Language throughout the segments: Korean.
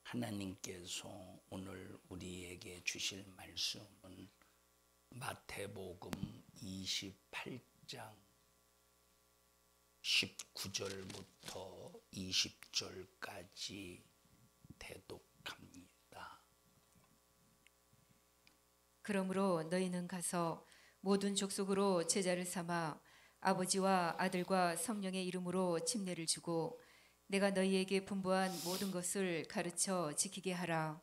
하나님께서 오늘 우리에게 주실 말씀은 마태복음 28장 19절부터 20절까지 대독합니다. 그러므로 너희는 가서 모든 족속으로 제자를 삼아 아버지와 아들과 성령의 이름으로 침례를 주고 내가 너희에게 분부한 모든 것을 가르쳐 지키게 하라.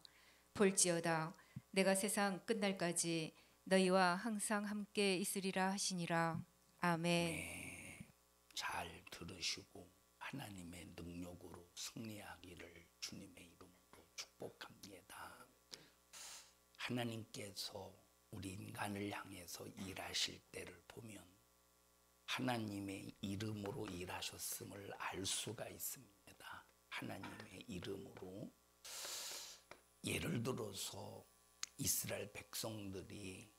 볼지어다 내가 세상 끝날까지 너희와 항상 함께 있으리라 하시니라. 아멘. 네, 잘 들으시고 하나님의 능력으로 승리하기를 주님의 이름으로 축복합니다. 하나님께서 우리 인간을 향해서 일하실 때를 보면 하나님의 이름으로 일하셨음을 알 수가 있습니다. 하나님의 이름으로. 예를 들어서 이스라엘 백성들이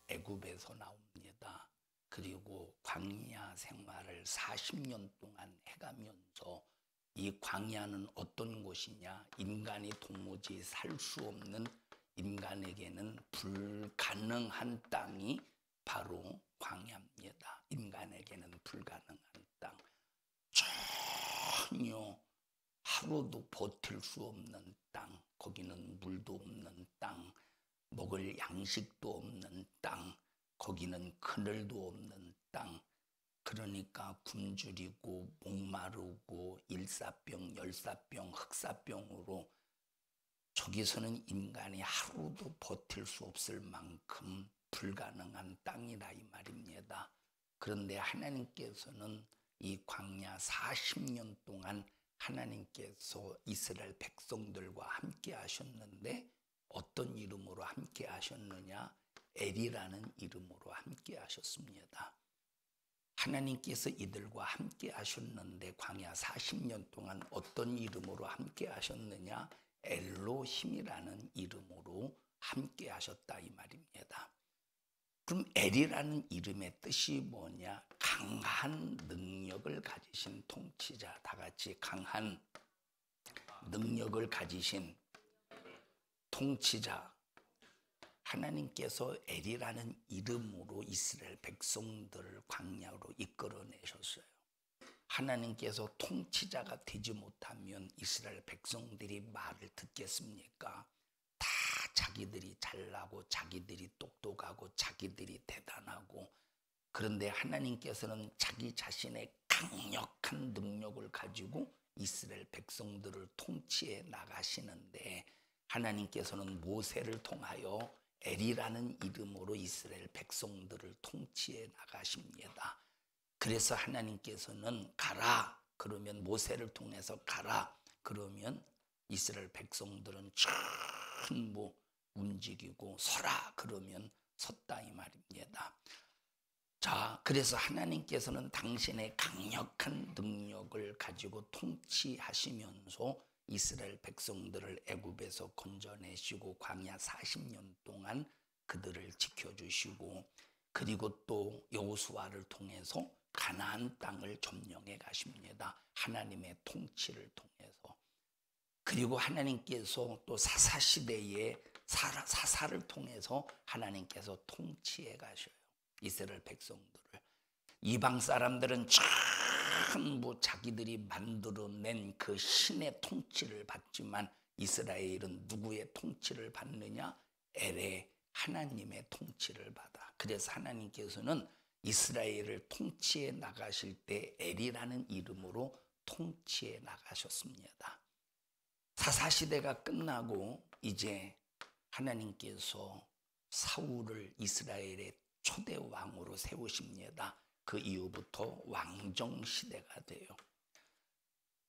애굽에서 나옵니다. 그리고 광야 생활을 40년 동안 해가면서 이 광야는 어떤 곳이냐? 인간이 도무지 살 수 없는, 인간에게는 불가능한 땅이 바로 광야입니다. 인간에게는 불가능한 땅. 전혀 하루도 버틸 수 없는 땅. 거기는 물도 없는 땅, 먹을 양식도 없는 땅, 거기는 그늘도 없는 땅. 그러니까 굶주리고 목마르고 일사병, 열사병, 흑사병으로 저기서는 인간이 하루도 버틸 수 없을 만큼 불가능한 땅이라 이 말입니다. 그런데 하나님께서는 이 광야 40년 동안 하나님께서 이스라엘 백성들과 함께 하셨는데 어떤 이름으로 함께 하셨느냐? 엘이라는 이름으로 함께 하셨습니다. 하나님께서 이들과 함께 하셨는데 광야 40년 동안 어떤 이름으로 함께 하셨느냐? 엘로힘이라는 이름으로 함께 하셨다 이 말입니다. 그럼 엘이라는 이름의 뜻이 뭐냐? 강한 능력을 가지신 통치자. 다 같이 강한 능력을 가지신 통치자. 하나님께서 엘이라는 이름으로 이스라엘 백성들을 광야로 이끌어내셨어요. 하나님께서 통치자가 되지 못하면 이스라엘 백성들이 말을 듣겠습니까? 다 자기들이 잘나고 자기들이 똑똑하고 자기들이 대단하고. 그런데 하나님께서는 자기 자신의 강력한 능력을 가지고 이스라엘 백성들을 통치해 나가시는데 하나님께서는 모세를 통하여 엘이라는 이름으로 이스라엘 백성들을 통치해 나가십니다. 그래서 하나님께서는 가라 그러면 모세를 통해서 가라 그러면 이스라엘 백성들은 전부 움직이고 서라 그러면 섰다 이 말입니다. 자, 그래서 하나님께서는 당신의 강력한 능력을 가지고 통치하시면서 이스라엘 백성들을 애굽에서 건져내시고 광야 40년 동안 그들을 지켜주시고 그리고 또 여호수아를 통해서 가나안 땅을 점령해 가십니다. 하나님의 통치를 통해서. 그리고 하나님께서 또 사사시대에 사사를 통해서 하나님께서 통치해 가셔요. 이스라엘 백성들을. 이방 사람들은 전부 자기들이 만들어낸 그 신의 통치를 받지만 이스라엘은 누구의 통치를 받느냐? 엘의 하나님의 통치를 받아. 그래서 하나님께서는 이스라엘을 통치해 나가실 때 엘이라는 이름으로 통치해 나가셨습니다. 사사시대가 끝나고 이제 하나님께서 사울을 이스라엘의 초대 왕으로 세우십니다. 그 이후부터 왕정시대가 돼요.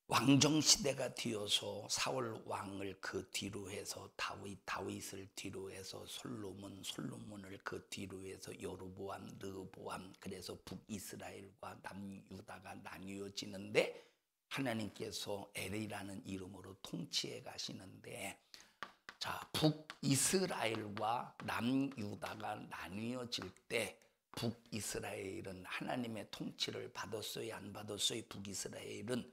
왕정시대가 되어서 사울 왕을 그 뒤로 해서 다윗을 뒤로 해서 솔로몬을 그 뒤로 해서 여로보암, 르호보암. 그래서 북이스라엘과 남유다가 나뉘어지는데 하나님께서 엘이라는 이름으로 통치해 가시는데 자, 북이스라엘과 남유다가 나뉘어질 때 북이스라엘은 하나님의 통치를 받았어요? 안 받았어요? 북이스라엘은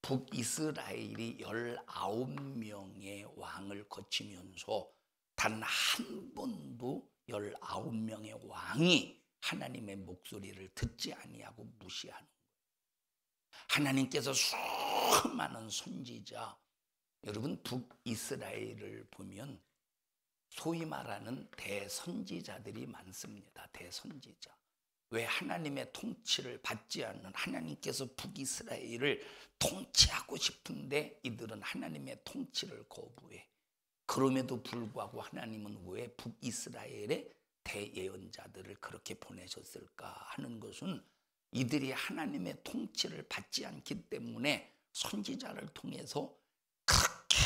북이스라엘이 19명의 왕을 거치면서 단 한 번도 19명의 왕이 하나님의 목소리를 듣지 아니하고 무시하는 거예요. 하나님께서 수많은 선지자, 여러분 북이스라엘을 보면 소위 말하는 대선지자들이 많습니다. 대선지자. 왜 하나님의 통치를 받지 않는, 하나님께서 북이스라엘을 통치하고 싶은데 이들은 하나님의 통치를 거부해. 그럼에도 불구하고 하나님은 왜 북이스라엘의 대예언자들을 그렇게 보내셨을까 하는 것은 이들이 하나님의 통치를 받지 않기 때문에 선지자를 통해서 그렇게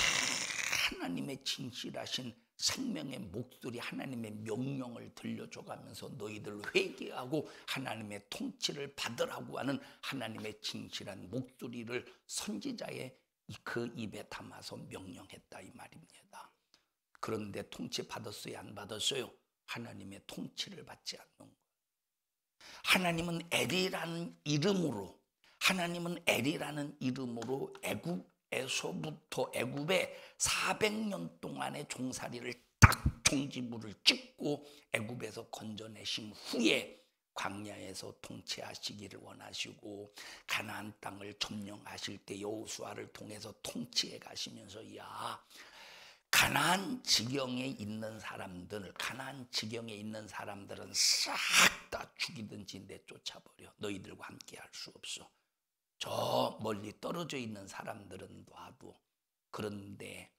하나님의 진실하신 생명의 목소리, 하나님의 명령을 들려줘가면서 너희들 회개하고 하나님의 통치를 받으라고 하는 하나님의 진실한 목소리를 선지자의 그 입에 담아서 명령했다 이 말입니다. 그런데 통치 받았어요? 안 받았어요? 하나님의 통치를 받지 않는 거예요. 하나님은 엘이라는 이름으로, 애굽에서부터 애굽에 400년 동안의 종살이를 딱 종지부를 찍고 애굽에서 건져내신 후에 광야에서 통치하시기를 원하시고 가나안 땅을 점령하실 때 여호수아를 통해서 통치해 가시면서 가나안 지경에 있는 사람들은 싹 다 죽이든지 내쫓아버려. 너희들과 함께 할 수 없어. 저 멀리 떨어져 있는 사람들은 놔도. 그런데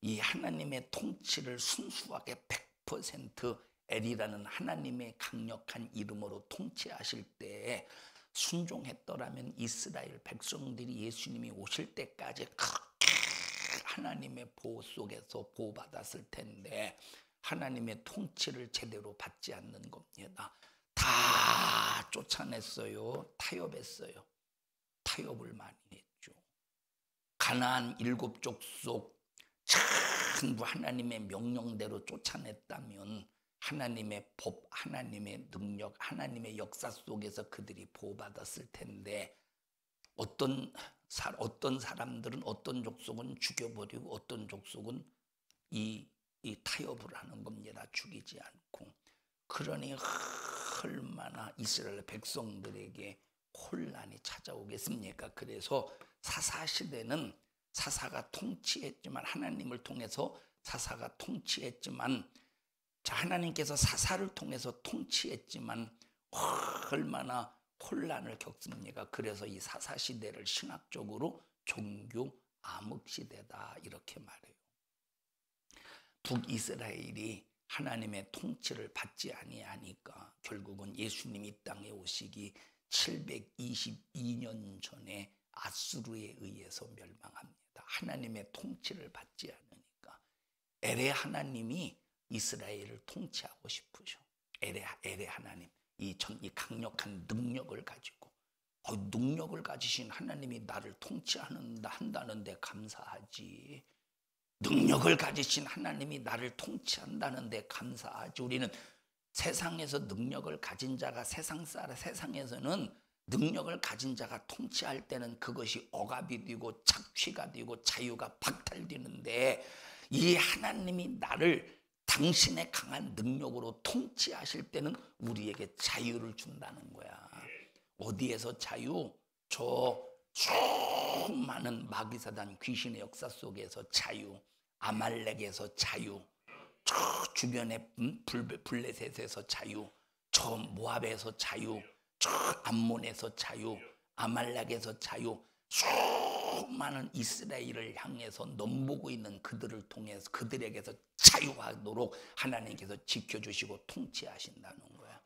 이 하나님의 통치를 순수하게 100% 엘이라는 하나님의 강력한 이름으로 통치하실 때 순종했더라면 이스라엘 백성들이 예수님이 오실 때까지 하나님의 보호 속에서 보호받았을 텐데 하나님의 통치를 제대로 받지 않는 겁니다. 다 쫓아냈어요. 타협했어요. 타협을 많이 했죠. 가나안 7족속 전부 하나님의 명령대로 쫓아냈다면 하나님의 법, 하나님의 능력, 하나님의 역사 속에서 그들이 보호받았을 텐데 어떤 사람들은 어떤 족속은 죽여버리고 어떤 족속은 이 타협을 하는 겁니다. 죽이지 않고. 그러니 얼마나 이스라엘 백성들에게 혼란이 찾아오겠습니까? 그래서 사사시대는 사사가 통치했지만 하나님을 통해서 사사가 통치했지만 하나님께서 사사를 통해서 통치했지만 얼마나 혼란을 겪습니까? 그래서 이 사사시대를 신학적으로 종교 암흑시대다 이렇게 말해요. 북이스라엘이 하나님의 통치를 받지 아니하니까 결국은 예수님이 이 땅에 오시기 722년 전에 아수르에 의해서 멸망합니다. 하나님의 통치를 받지 않으니까. 엘의 하나님이 이스라엘을 통치하고 싶으셔. 엘의 하나님, 이 강력한 능력을 가지고 능력을 가지신 하나님이 나를 통치한다는데 감사하지. 능력을 가지신 하나님이 나를 통치한다는데 감사하지. 우리는 세상에서 능력을 가진 자가 세상에서는 능력을 가진 자가 통치할 때는 그것이 억압이 되고 착취가 되고 자유가 박탈되는데 이 하나님이 나를 당신의 강한 능력으로 통치하실 때는 우리에게 자유를 준다는 거야. 어디에서 자유? 저 수많은 마귀사단 귀신의 역사 속에서 자유, 아말렉에서 자유, 저 주변의 블레셋에서 자유, 저 모압에서 자유, 저 암몬에서 자유, 아말렉에서 자유, 수많은 이스라엘을 향해서 넘보고 있는 그들을 통해서 그들에게서 자유하도록 하나님께서 지켜주시고 통치하신다는 거야.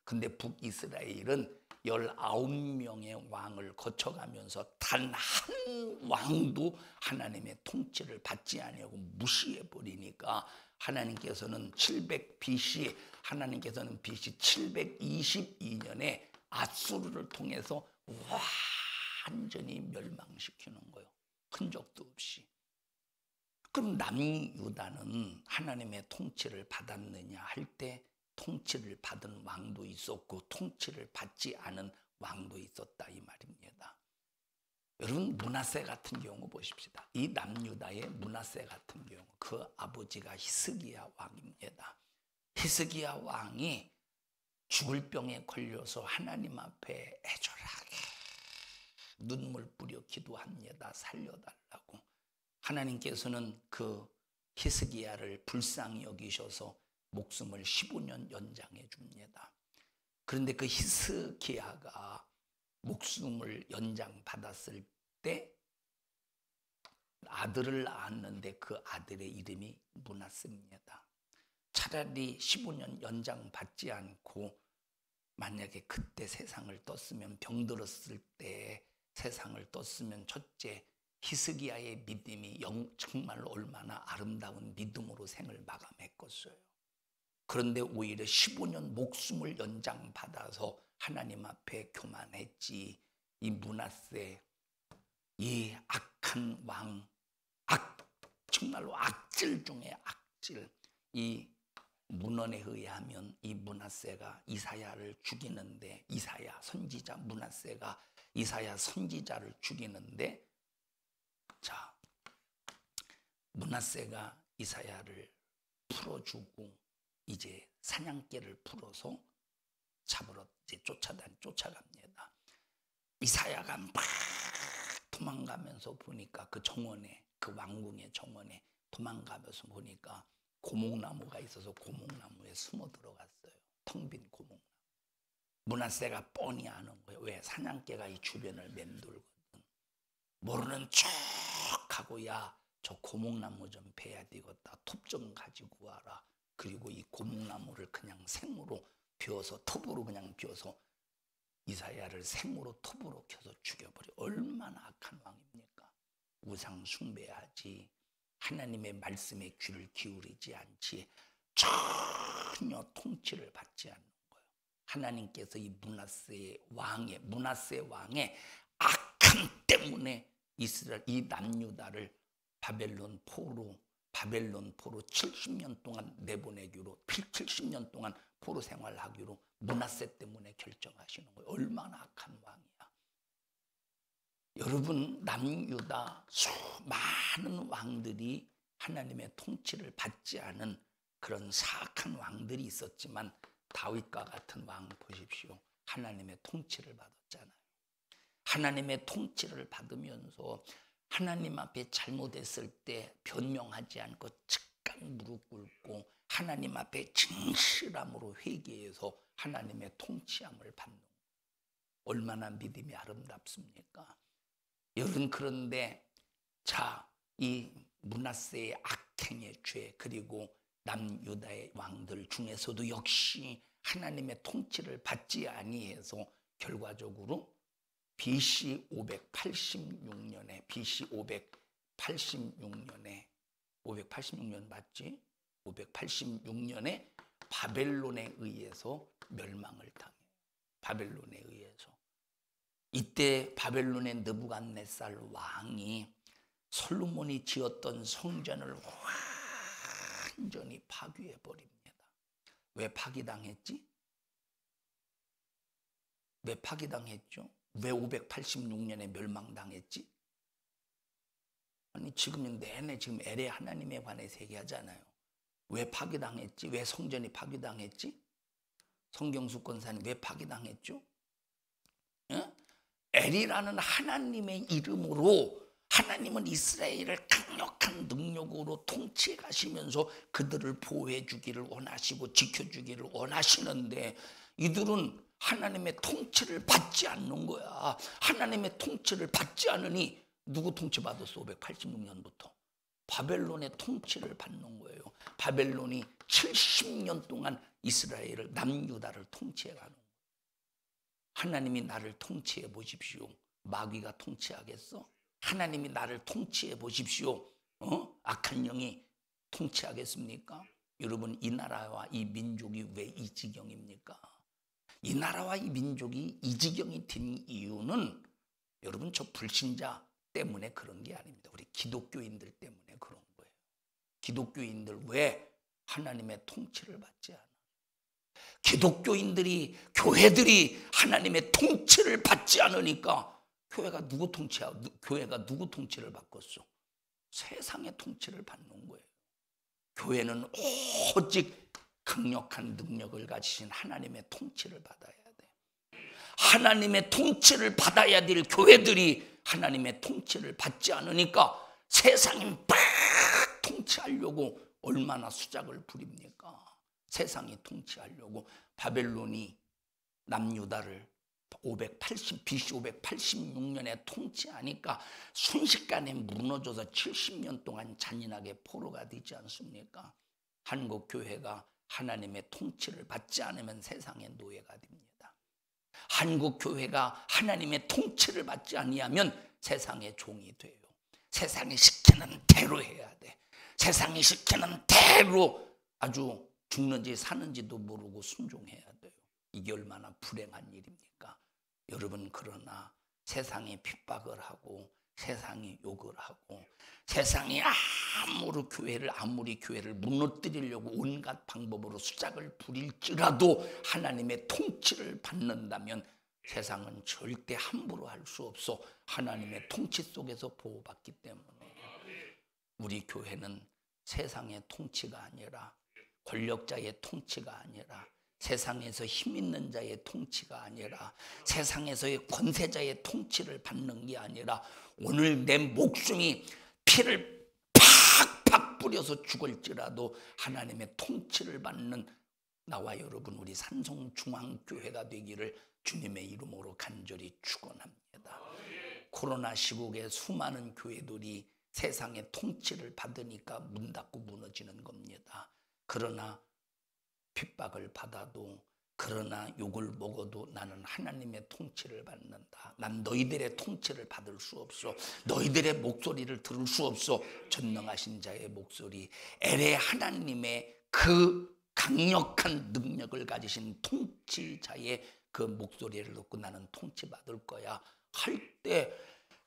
근데 북이스라엘은 19명의 왕을 거쳐가면서 단 한 왕도 하나님의 통치를 받지 아니하고 무시해버리니까 하나님께서는 BC 722년에 아수르를 통해서 완전히 멸망시키는 거예요. 흔적도 없이. 그럼 남유다는 하나님의 통치를 받았느냐 할 때 통치를 받은 왕도 있었고 통치를 받지 않은 왕도 있었다 이 말입니다. 여러분 므낫세 같은 경우 보십시다. 이 남유다의 므낫세 같은 경우 그 아버지가 히스기야 왕입니다. 히스기야 왕이 죽을 병에 걸려서 하나님 앞에 애절하게 눈물 뿌려 기도합니다. 살려달라고. 하나님께서는 그 히스기야를 불쌍히 여기셔서 목숨을 15년 연장해 줍니다. 그런데 그 히스기야가 목숨을 연장받았을 때 아들을 낳았는데 그 아들의 이름이 므낫세입니다. 차라리 15년 연장받지 않고 만약에 그때 세상을 떴으면, 병들었을 때 세상을 떴으면 첫째 히스기야의 믿음이 정말로 얼마나 아름다운 믿음으로 생을 마감했겠어요. 그런데 오히려 15년 목숨을 연장받아서 하나님 앞에 교만했지. 이 므낫세, 이 악한 왕, 정말로 악질 중에 악질. 이 문헌에 의하면 이 므낫세가 이사야를 죽이는데, 이사야 선지자 므낫세가 이사야 선지자를 죽이는데, 자, 므낫세가 이사야를 풀어주고 이제 사냥개를 풀어서 잡으러 이제 쫓아갑니다. 이사야가 막 도망가면서 보니까 그 정원에, 그 왕궁의 정원에 도망가면서 보니까 고목나무가 있어서 고목나무에 숨어 들어갔어요. 텅 빈 고목나무. 므낫세가 뻔히 아는 거예요. 왜? 사냥개가 이 주변을 맴돌거든. 모르는 척하고, 야, 저 고목나무 좀 베야 되겠다. 톱 좀 가지고 와라. 그리고 이 고목나무를 그냥 생으로 비워서, 톱으로 그냥 비워서 이사야를 생으로 톱으로 켜서 죽여버려. 얼마나 악한 왕입니까? 우상 숭배하지, 하나님의 말씀에 귀를 기울이지 않지, 전혀 통치를 받지 않는 거예요. 하나님께서 이 므낫세 왕의 악함 때문에 이스라엘, 이 남유다를 바벨론 포로 70년 동안 내보내기로, 70년 동안 포로 생활하기로 므낫세 때문에 결정하시는 거예요. 얼마나 악한 왕이야. 여러분, 남유다 많은 왕들이 하나님의 통치를 받지 않은 그런 사악한 왕들이 있었지만, 다윗과 같은 왕 보십시오. 하나님의 통치를 받았잖아요. 하나님의 통치를 받으면서 하나님 앞에 잘못했을 때 변명하지 않고 즉각 무릎 꿇고 하나님 앞에 진실함으로 회개해서 하나님의 통치함을 받는 거예요. 얼마나 믿음이 아름답습니까? 여러분, 그런데 자, 이 므낫세의 악행의 죄, 그리고 남유다의 왕들 중에서도 역시 하나님의 통치를 받지 아니해서 결과적으로 BC 586년에 586년 맞지? 586년에 바벨론에 의해서 멸망을 당해요. 바벨론에 의해서. 이때 바벨론의 느부갓네살 왕이 솔로몬이 지었던 성전을 완전히 파괴해 버립니다. 왜 파괴당했지? 왜 파괴당했죠? 왜 586년에 멸망당했지? 아니, 지금 내내 지금 LA 하나님에 관해서 얘기하잖아요. 왜 파괴당했지? 왜 성전이 파괴당했지? 성경수 권사님 왜 파괴당했죠? 엘이라는 하나님의 이름으로 하나님은 이스라엘을 강력한 능력으로 통치해 가시면서 그들을 보호해 주기를 원하시고 지켜주기를 원하시는데, 이들은 하나님의 통치를 받지 않는 거야. 하나님의 통치를 받지 않으니 누구 통치받았어? 586년부터 바벨론의 통치를 받는 거예요. 바벨론이 70년 동안 이스라엘을, 남유다를 통치해가는 거예요. 하나님이 나를 통치해 보십시오. 마귀가 통치하겠어? 하나님이 나를 통치해 보십시오. 악한 영이 통치하겠습니까? 여러분, 이 나라와 이 민족이 왜 이 지경입니까? 이 나라와 이 민족이 이 지경이 된 이유는 여러분, 저 불신자 때문에 그런 게 아닙니다. 우리 기독교인들 때문에 그런 거예요. 기독교인들 왜 하나님의 통치를 받지 않아? 기독교인들이, 교회들이 하나님의 통치를 받지 않으니까 교회가 누구 통치야? 교회가 누구 통치를 받겠어? 세상의 통치를 받는 거예요. 교회는 오직 강력한 능력을 가지신 하나님의 통치를 받아야 돼. 하나님의 통치를 받아야 될 교회들이 하나님의 통치를 받지 않으니까 세상이 막 통치하려고 얼마나 수작을 부립니까? 세상이 통치하려고 바벨론이 남유다를 BC 586년에 통치하니까 순식간에 무너져서 70년 동안 잔인하게 포로가 되지 않습니까? 한국 교회가 하나님의 통치를 받지 않으면 세상의 노예가 됩니다. 한국 교회가 하나님의 통치를 받지 아니하면 세상의 종이 돼요. 세상이 시키는 대로 해야 돼. 세상이 시키는 대로 아주 죽는지 사는지도 모르고 순종해야 돼요. 이게 얼마나 불행한 일입니까? 여러분, 그러나 세상이 핍박을 하고 세상이 욕을 하고 세상이 아무리 교회를 무너뜨리려고 온갖 방법으로 수작을 부릴지라도 하나님의 통치를 받는다면 세상은 절대 함부로 할 수 없어. 하나님의 통치 속에서 보호받기 때문에 우리 교회는 세상의 통치가 아니라, 권력자의 통치가 아니라, 세상에서 힘 있는 자의 통치가 아니라, 세상에서의 권세자의 통치를 받는 게 아니라, 오늘 내 목숨이 피를 팍팍 뿌려서 죽을지라도 하나님의 통치를 받는 나와 여러분, 우리 산성중앙교회가 되기를 주님의 이름으로 간절히 축원합니다. 코로나 시국에 수많은 교회들이 세상의 통치를 받으니까 문 닫고 무너지는 겁니다. 그러나 핍박을 받아도, 그러나 욕을 먹어도 나는 하나님의 통치를 받는다. 난 너희들의 통치를 받을 수 없어. 너희들의 목소리를 들을 수 없어. 전능하신 자의 목소리, 엘의 하나님의 그 강력한 능력을 가지신 통치자의 그 목소리를 듣고 나는 통치받을 거야 할 때,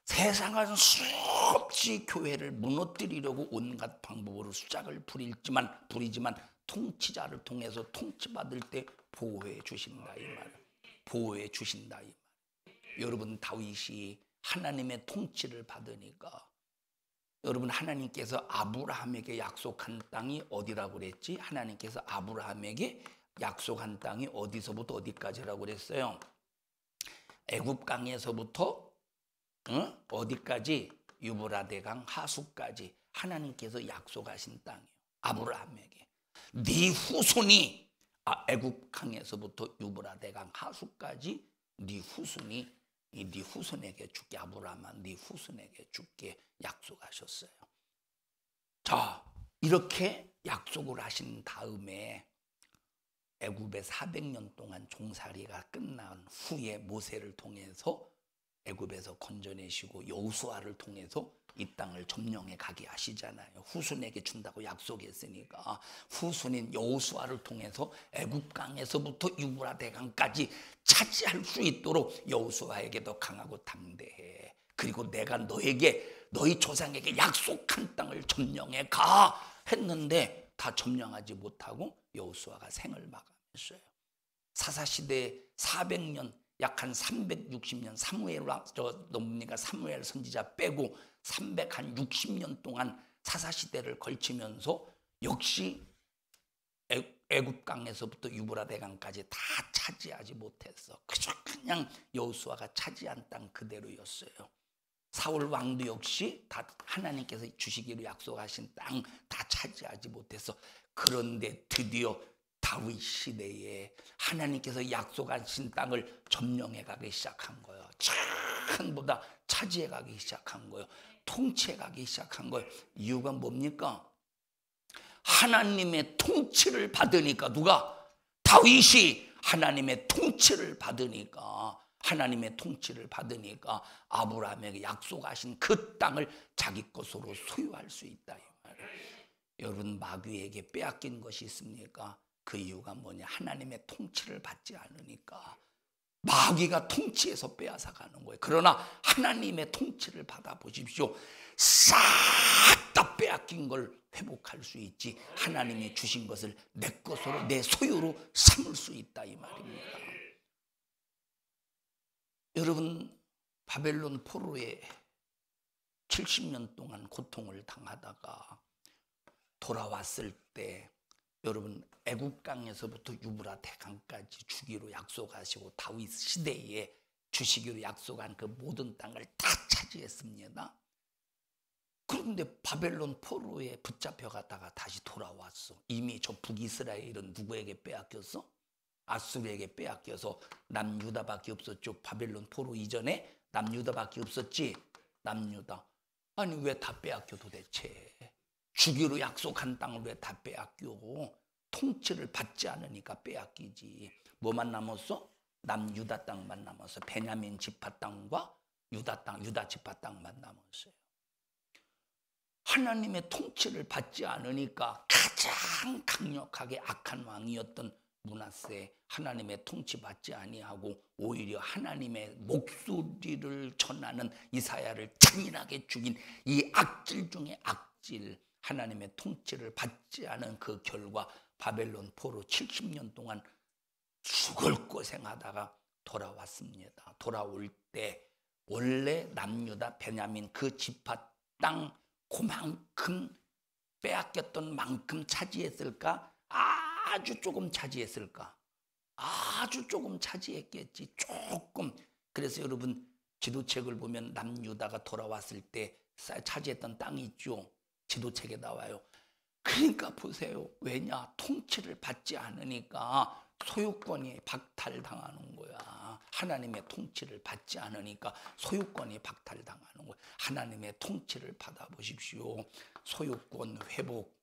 세상은 수없이 교회를 무너뜨리려고 온갖 방법으로 수작을 부리지만 통치자를 통해서 통치받을 때 보호해 주신다 이 말. 보호해 주신다 이 말. 여러분, 다윗이 하나님의 통치를 받으니까, 여러분, 하나님께서 아브라함에게 약속한 땅이 어디라고 그랬지? 하나님께서 아브라함에게 약속한 땅이 어디서부터 어디까지라고 그랬어요? 애굽강에서부터 어디까지? 유브라데강 하수까지 하나님께서 약속하신 땅이에요. 아브라함에게 네 후손이, 애굽강에서부터 유브라데강 하수까지 네 후손이 네 후손에게 줄게. 아브라함아, 네 후손에게 줄게 약속하셨어요. 자, 이렇게 약속을 하신 다음에 애굽에 400년 동안 종살이가 끝난 후에 모세를 통해서 애굽에서 건져내시고 여호수아를 통해서 이 땅을 점령해 가게 하시잖아요. 후손에게 준다고 약속했으니까 후손인 여호수아를 통해서 애굽강에서부터 유브라데강까지 차지할 수 있도록 여호수아에게 더 강하고 담대해. 그리고 내가 너희 조상에게 약속한 땅을 점령해 가 했는데 다 점령하지 못하고 여호수아가 생을 마감했어요. 사사시대 400년, 약 한 360년, 사무엘 선지자 빼고 360년 동안 사사시대를 걸치면서 역시 애굽강에서부터 유브라데강까지 다 차지하지 못했어. 그냥 여호수아가 차지한 땅 그대로였어요. 사울 왕도 역시 다 하나님께서 주시기로 약속하신 땅 다 차지하지 못했어. 그런데 드디어 다윗 시대에 하나님께서 약속하신 땅을 점령해 가기 시작한 거예요. 전보다 차지해 가기 시작한 거예요. 통치해 가기 시작한 거예요. 이유가 뭡니까? 하나님의 통치를 받으니까. 누가? 다윗이 하나님의 통치를 받으니까, 아브라함에게 약속하신 그 땅을 자기 것으로 소유할 수 있다 이 말이에요. 여러분, 마귀에게 빼앗긴 것이 있습니까? 그 이유가 뭐냐? 하나님의 통치를 받지 않으니까. 마귀가 통치해서 빼앗아 가는 거예요. 그러나 하나님의 통치를 받아 보십시오. 싹 다 빼앗긴 걸 회복할 수 있지. 하나님이 주신 것을 내 것으로, 내 소유로 삼을 수 있다 이 말입니다. 여러분, 바벨론 포로에 70년 동안 고통을 당하다가 돌아왔을 때 여러분 애굽 강에서부터 유브라테 강까지 주기로 약속하시고 다윗 시대에 주시기로 약속한 그 모든 땅을 다 차지했습니다. 그런데 바벨론 포로에 붙잡혀 가다가 다시 돌아왔어. 이미 저 북이스라엘은 누구에게 빼앗겼어? 아수르에게 빼앗겨서 남유다밖에 없었죠. 바벨론 포로 이전에 남유다밖에 없었지. 남유다. 아니 왜 다 빼앗겨 도대체? 주기로 약속한 땅을 왜 다 빼앗겨? 통치를 받지 않으니까 빼앗기지. 뭐만 남았어? 남유다 땅만 남았어. 베냐민 지파 땅과 유다 땅, 유다 지파 땅만 남았어요. 하나님의 통치를 받지 않으니까 가장 강력하게 악한 왕이었던 므낫세, 하나님의 통치 받지 아니하고 오히려 하나님의 목소리를 전하는 이사야를 잔인하게 죽인 이 악질 중에 악질, 하나님의 통치를 받지 않은 그 결과 바벨론 포로 70년 동안 죽을 고생하다가 돌아왔습니다. 돌아올 때 원래 남유다 베냐민 그 지파 땅 그만큼 빼앗겼던 만큼 차지했을까? 아주 조금 차지했을까? 아주 조금 차지했겠지. 조금. 그래서 여러분 지도책을 보면 남유다가 돌아왔을 때 차지했던 땅이 있죠. 지도책에 나와요. 그러니까 보세요. 왜냐? 통치를 받지 않으니까 소유권이 박탈당하는 거야. 하나님의 통치를 받지 않으니까 소유권이 박탈당하는 거야. 하나님의 통치를 받아보십시오. 소유권 회복.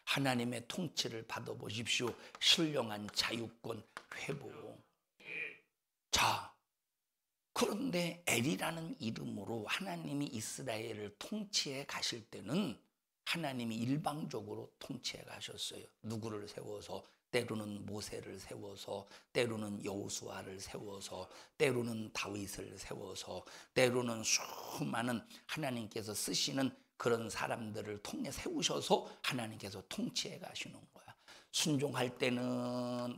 하나님의 통치를 받아보십시오. 신령한 자유권 회복. 자, 그런데 엘이라는 이름으로 하나님이 이스라엘을 통치해 가실 때는 하나님이 일방적으로 통치해 가셨어요. 누구를 세워서? 때로는 모세를 세워서, 때로는 여호수아를 세워서, 때로는 다윗을 세워서, 때로는 수많은 하나님께서 쓰시는 그런 사람들을 통해 세우셔서 하나님께서 통치해 가시는 거야. 순종할 때는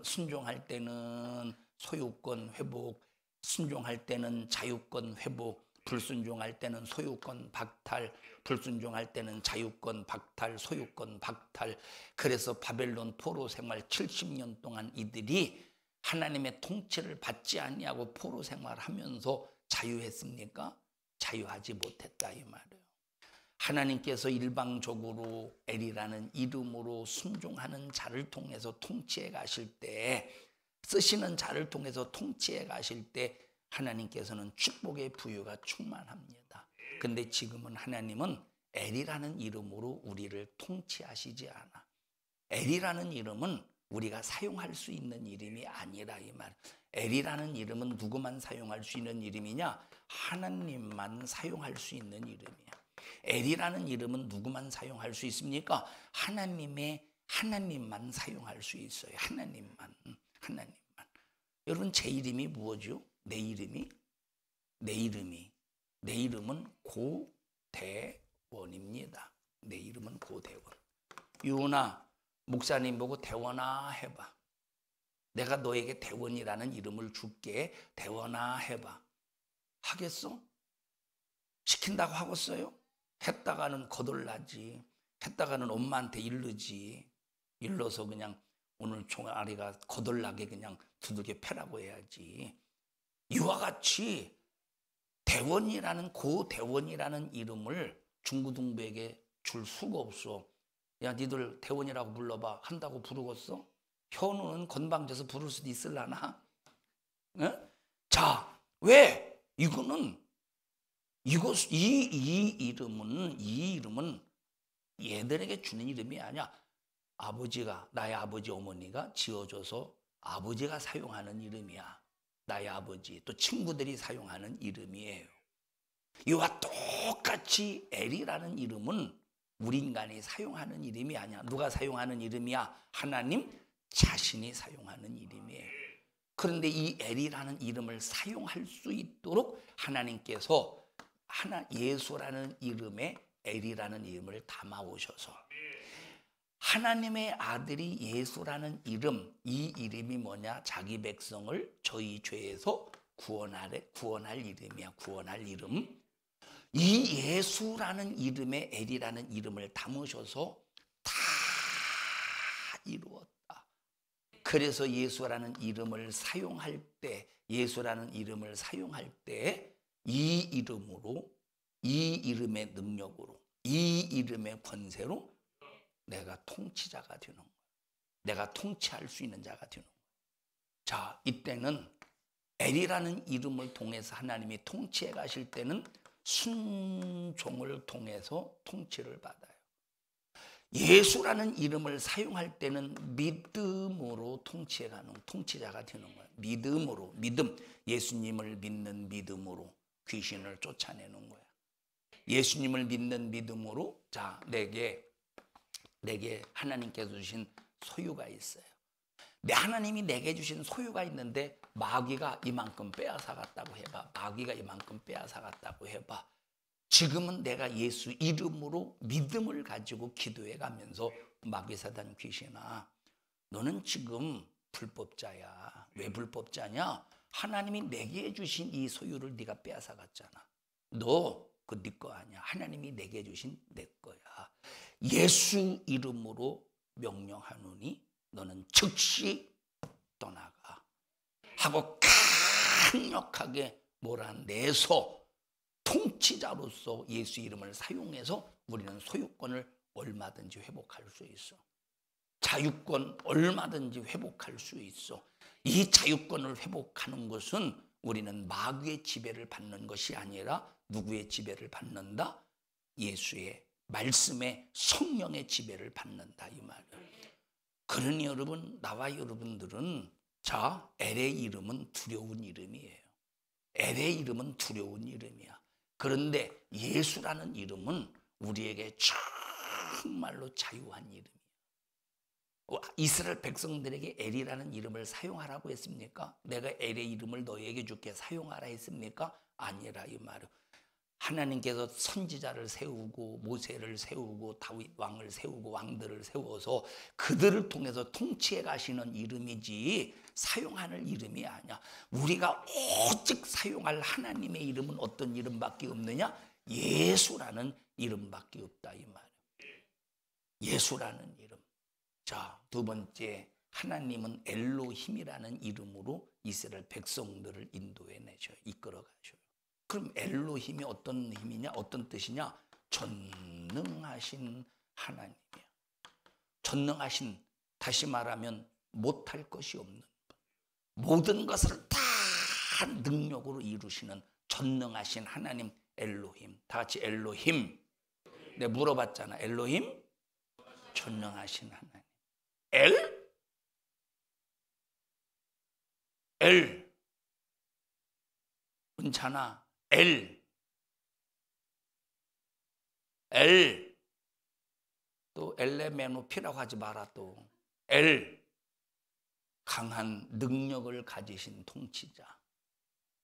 소유권 회복, 순종할 때는 자유권 회복, 불순종할 때는 소유권 박탈, 불순종할 때는 자유권 박탈, 소유권 박탈. 그래서 바벨론 포로 생활 70년 동안 이들이 하나님의 통치를 받지 아니하고 포로 생활하면서 자유했습니까? 자유하지 못했다 이 말이에요. 하나님께서 일방적으로 엘이라는 이름으로 순종하는 자를 통해서 통치해 가실 때, 쓰시는 자를 통해서 통치해 가실 때 하나님께서는 축복의 부유가 충만합니다. 근데 지금은 하나님은 엘이라는 이름으로 우리를 통치하시지 않아. 엘이라는 이름은 우리가 사용할 수 있는 이름이 아니라 이 말. 엘이라는 이름은 누구만 사용할 수 있는 이름이냐? 하나님만 사용할 수 있는 이름이야. 엘이라는 이름은 누구만 사용할 수 있습니까? 하나님만 사용할 수 있어요. 하나님만. 여러분 제 이름이 무엇이요? 내 이름은 고대원입니다. 내 이름은 고대원. 유은아, 목사님 보고 대원아 해봐. 내가 너에게 대원이라는 이름을 줄게. 대원아 해봐. 하겠어? 시킨다고 하겠어요? 했다가는 거덜나지. 했다가는 엄마한테 일르지. 일러서 그냥 오늘 종아리가 거덜나게 그냥 두들겨 패라고 해야지. 이와 같이 대원이라는 고대원이라는 이름을 중고등부에게 줄 수가 없어. 야, 니들 대원이라고 불러봐. 한다고 부르겠어? 현우는 건방져서 부를 수도 있을라나? 네? 자, 왜? 이 이름은 얘들에게 주는 이름이 아니야. 아버지가, 나의 아버지 어머니가 지어줘서 아버지가 사용하는 이름이야. 나의 아버지, 또 친구들이 사용하는 이름이에요. 이와 똑같이 엘이라는 이름은 우리 인간이 사용하는 이름이 아니야. 누가 사용하는 이름이야? 하나님 자신이 사용하는 이름이에요. 그런데 이 엘이라는 이름을 사용할 수 있도록 하나님께서 예수라는 이름에 엘이라는 이름을 담아오셔서 하나님의 아들이 예수라는 이름, 이 이름이 뭐냐? 자기 백성을 저희 죄에서 구원할 이름이야. 구원할 이름. 이 예수라는 이름에 엘이라는 이름을 담으셔서 다 이루었다. 그래서 예수라는 이름을 사용할 때 이 이름으로, 이 이름의 능력으로, 이 이름의 권세로 내가 통치자가 되는 거야. 내가 통치할 수 있는 자가 되는 거야. 자, 이때는 엘이라는 이름을 통해서 하나님이 통치해 가실 때는 순종을 통해서 통치를 받아요. 예수라는 이름을 사용할 때는 믿음으로 통치해가는 통치자가 되는 거예요. 믿음으로, 믿음. 예수님을 믿는 믿음으로 귀신을 쫓아내는 거예요. 예수님을 믿는 믿음으로, 자, 내게 하나님께서 주신 소유가 있어요. 하나님이 내게 주신 소유가 있는데 마귀가 이만큼 빼앗아갔다고 해봐. 마귀가 이만큼 빼앗아갔다고 해봐. 지금은 내가 예수 이름으로 믿음을 가지고 기도해 가면서 마귀 사단 귀신아, 너는 지금 불법자야. 왜 불법자냐? 하나님이 내게 주신 이 소유를 네가 빼앗아갔잖아. 너 그 네 거 아니야. 하나님이 내게 주신 내 거야. 예수 이름으로 명령하노니 너는 즉시 떠나가 하고 강력하게 몰아내서 통치자로서 예수 이름을 사용해서 우리는 소유권을 얼마든지 회복할 수 있어. 자유권 얼마든지 회복할 수 있어. 이 자유권을 회복하는 것은 우리는 마귀의 지배를 받는 것이 아니라 누구의 지배를 받는다? 예수의 말씀의 성령의 지배를 받는다, 이 말이에요. 그러니 여러분, 나와 여러분들은, 자, 엘의 이름은 두려운 이름이에요. 엘의 이름은 두려운 이름이야. 그런데 예수라는 이름은 우리에게 정말로 자유한 이름이에요. 이스라엘 백성들에게 엘이라는 이름을 사용하라고 했습니까? 내가 엘의 이름을 너에게 줄게 사용하라 했습니까? 아니라, 이 말은 하나님께서 선지자를 세우고 모세를 세우고 다윗 왕을 세우고 왕들을 세워서 그들을 통해서 통치해 가시는 이름이지 사용하는 이름이 아니야. 우리가 오직 사용할 하나님의 이름은 어떤 이름밖에 없느냐? 예수라는 이름밖에 없다, 이 말이야. 예수라는 이름. 자, 두 번째, 하나님은 엘로힘이라는 이름으로 이스라엘 백성들을 인도해 내셔요. 이끌어 가셔요. 그럼 엘로힘이 어떤 힘이냐? 어떤 뜻이냐? 전능하신 하나님이야. 전능하신, 다시 말하면 못할 것이 없는 분. 모든 것을 다 능력으로 이루시는 전능하신 하나님 엘로힘. 다 같이 엘로힘. 내가 물어봤잖아. 엘로힘? 전능하신 하나님. 엘. 은찬아. 또 엘레메노피라고 하지 마라. 또 강한 능력을 가지신 통치자.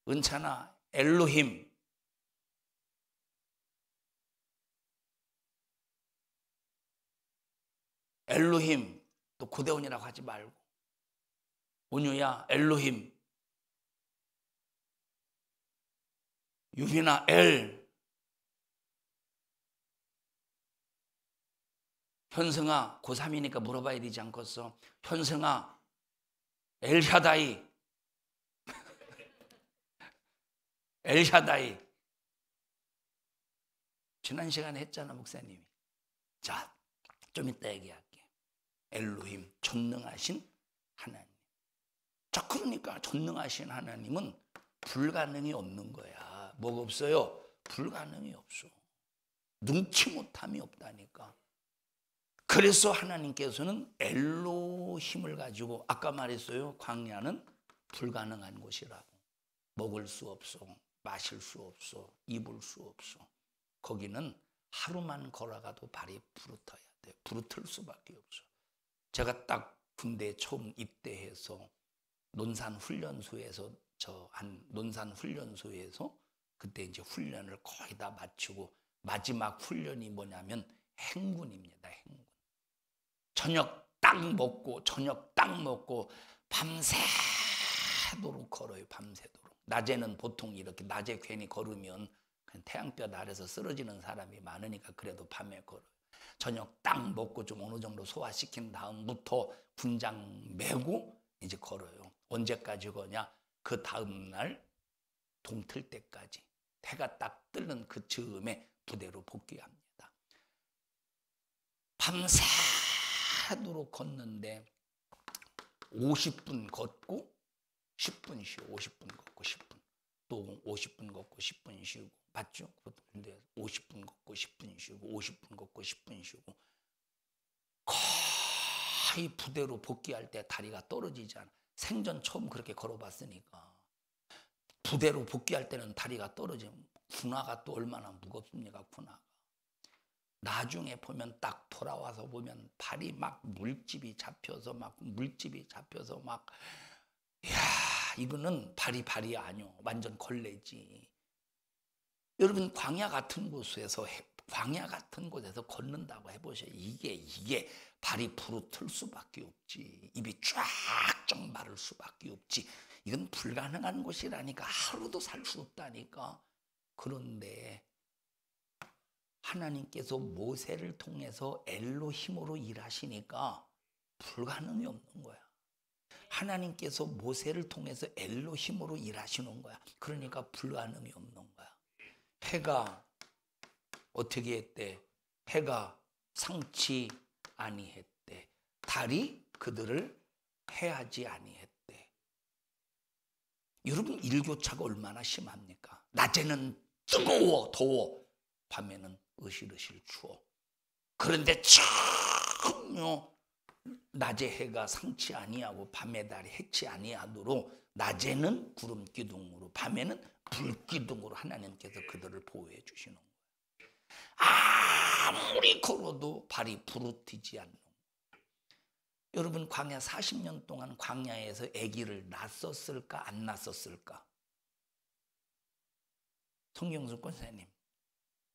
은찬아, 엘로힘. 엘로힘. 또 고대원이라고 하지 말고. 온유야, 엘로힘. 유빈아, 현승아, 고3이니까 물어봐야 되지 않겠어? 현승아, 엘샤다이. 엘샤다이. 지난 시간에 했잖아, 목사님이. 자, 좀 이따 얘기할게. 엘로힘, 전능하신 하나님. 자, 그러니까 전능하신 하나님은 불가능이 없는 거야. 뭐가 없어요? 불가능이 없어. 능치 못함이 없다니까. 그래서 하나님께서는 엘로힘을 가지고, 아까 말했어요. 광야는 불가능한 곳이라고. 먹을 수 없어, 마실 수 없어, 입을 수 없어. 거기는 하루만 걸어가도 발이 부르터야 돼. 부르틀 수밖에 없어. 제가 딱 군대에 처음 입대해서 논산훈련소에서 그때 이제 훈련을 거의 다 마치고 마지막 훈련이 뭐냐면 행군입니다. 행군. 저녁 딱 먹고 밤새도록 걸어요. 밤새도록. 낮에는 보통 이렇게 낮에 괜히 걸으면 그냥 태양볕 아래서 쓰러지는 사람이 많으니까 그래도 밤에 걸어요. 저녁 딱 먹고 좀 어느 정도 소화시킨 다음부터 군장 메고 이제 걸어요. 언제까지 거냐? 그 다음날 동틀 때까지. 해가 딱 뜨는 그 즈음에 부대로 복귀합니다. 밤새도록 걷는데 50분 걷고 10분 쉬고 50분 걷고 10분 또 50분 걷고 10분 쉬고 맞죠? 근데 50분 걷고 10분 쉬고 50분 걷고 10분 쉬고 거의 부대로 복귀할 때 다리가 떨어지지 않아. 생전 처음 그렇게 걸어봤으니까 부대로 복귀할 때는 다리가 떨어지면 군화가 또 얼마나 무겁습니까? 군화가. 나중에 보면 딱 돌아와서 보면 발이 막 물집이 잡혀서 막 이야, 이거는 발이 아니오. 완전 걸레지. 여러분 광야 같은 곳에서 걷는다고 해보세요. 이게 발이 부르틀 수밖에 없지. 입이 쫙쫙 마를 수밖에 없지. 이건 불가능한 곳이라니까. 하루도 살 수 없다니까. 그런데 하나님께서 모세를 통해서 엘로힘으로 일하시니까 불가능이 없는 거야. 하나님께서 모세를 통해서 엘로힘으로 일하시는 거야. 그러니까 불가능이 없는 거야. 해가 어떻게 했대? 해가 상치 아니했대. 달이 그들을 해하지 아니했대. 여러분 일교차가 얼마나 심합니까? 낮에는 뜨거워 더워, 밤에는 으실으실 추워. 그런데 전혀 낮에 해가 상치 아니하고 밤에 달이 해치 아니하도록 낮에는 구름 기둥으로 밤에는 불 기둥으로 하나님께서 그들을 보호해 주시는 거예요. 아무리 걸어도 발이 부르트지 않는 거예요. 여러분 광야 40년 동안 광야에서 아기를 낳았을까 안 낳았을까? 성경수 권사님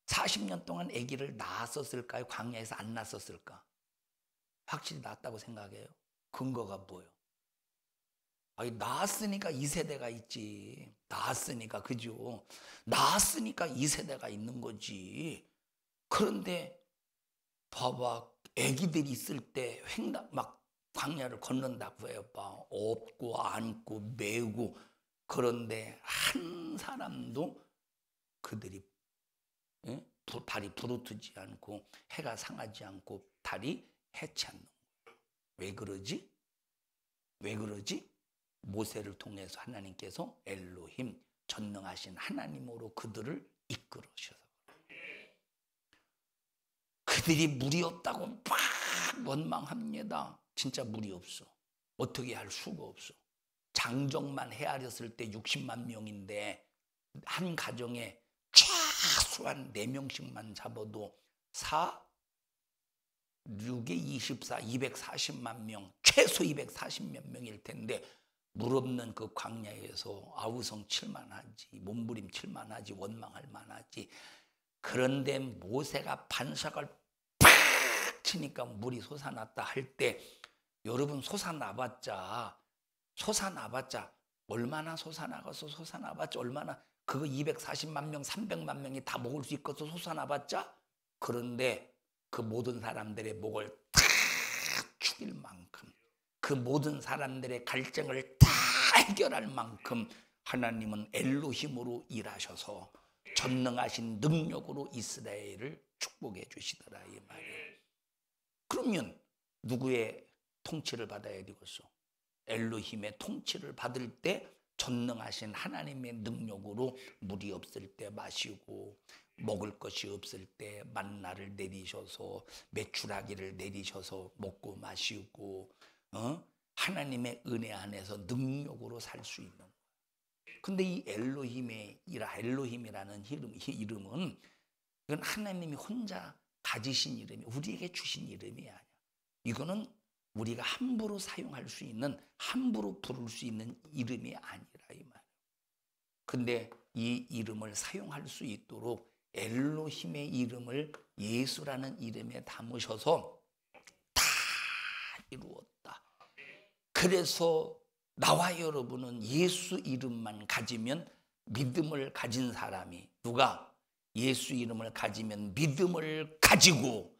40년 동안 아기를 낳았을까요? 광야에서 안 낳았을까? 확실히 낳았다고 생각해요. 근거가 뭐예요? 아니, 낳았으니까 2세대가 있지. 낳았으니까, 그죠? 낳았으니까 2세대가 있는 거지. 그런데 봐봐, 아기들이 있을 때 막 광야를 걷는다고 해요. 업고 안고 메고. 그런데 한 사람도 그들이 발이 부르트지 않고 해가 상하지 않고 달이 해치 않는 거예요. 왜 그러지? 왜 그러지? 모세를 통해서 하나님께서 엘로힘 전능하신 하나님으로 그들을 이끌으셔서 그들이 물이 없다고 막 원망합니다. 진짜 물이 없어. 어떻게 할 수가 없어. 장정만 헤아렸을 때 60만 명인데 한 가정에 최소한 4명씩만 잡아도 6에 24, 240만 명, 최소 240몇 명일 텐데 물 없는 그 광야에서 아우성 칠만하지, 몸부림 칠만하지, 원망할 만하지. 그런데 모세가 반석을 팍 치니까 물이 솟아났다 할 때 여러분 솟아나봤자 얼마나 솟아나봤자 얼마나 그거 240만 명, 300만 명이 다 먹을 수 있겠어 솟아나봤자. 그런데 그 모든 사람들의 목을 다 죽일 만큼 그 모든 사람들의 갈증을 다 해결할 만큼 하나님은 엘로힘으로 일하셔서 전능하신 능력으로 이스라엘을 축복해 주시더라 이 말이에요. 그러면 누구의 통치를 받아야 되겠어? 엘로힘의 통치를 받을 때 전능하신 하나님의 능력으로 물이 없을 때 마시고 먹을 것이 없을 때 만나를 내리셔서 메추라기를 내리셔서 먹고 마시고 하나님의 은혜 안에서 능력으로 살 수 있는 거예요. 근데 이 엘로힘이라는 이름은 이건 하나님이 혼자 가지신 이름이 우리에게 주신 이름이 아니야. 이거는 우리가 함부로 사용할 수 있는 함부로 부를 수 있는 이름이 아니라 이 말이에요. 근데 이 이름을 사용할 수 있도록 엘로힘의 이름을 예수라는 이름에 담으셔서 다 이루었다. 그래서 나와 여러분은 예수 이름만 가지면 믿음을 가진 사람이, 누가 예수 이름을 가지면 믿음을 가지고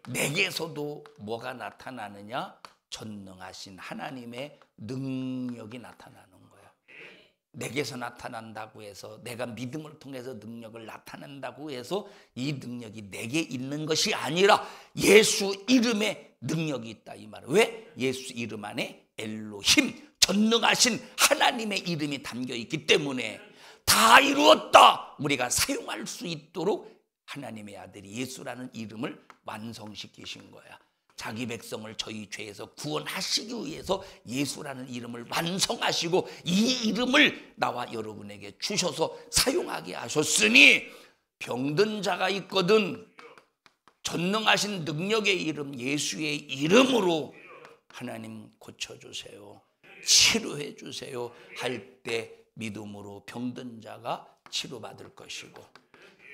내게서도 뭐가 나타나느냐? 전능하신 하나님의 능력이 나타나는 거야. 내게서 나타난다고 해서, 내가 믿음을 통해서 능력을 나타낸다고 해서 이 능력이 내게 있는 것이 아니라 예수 이름에 능력이 있다 이 말이에요. 왜? 예수 이름 안에 엘로힘, 전능하신 하나님의 이름이 담겨 있기 때문에 다 이루었다, 우리가 사용할 수 있도록 하나님의 아들이 예수라는 이름을 완성시키신 거야. 자기 백성을 저희 죄에서 구원하시기 위해서 예수라는 이름을 완성하시고 이 이름을 나와 여러분에게 주셔서 사용하게 하셨으니, 병든 자가 있거든 전능하신 능력의 이름 예수의 이름으로 하나님 고쳐주세요, 치료해 주세요 할 때 믿음으로 병든 자가 치료받을 것이고,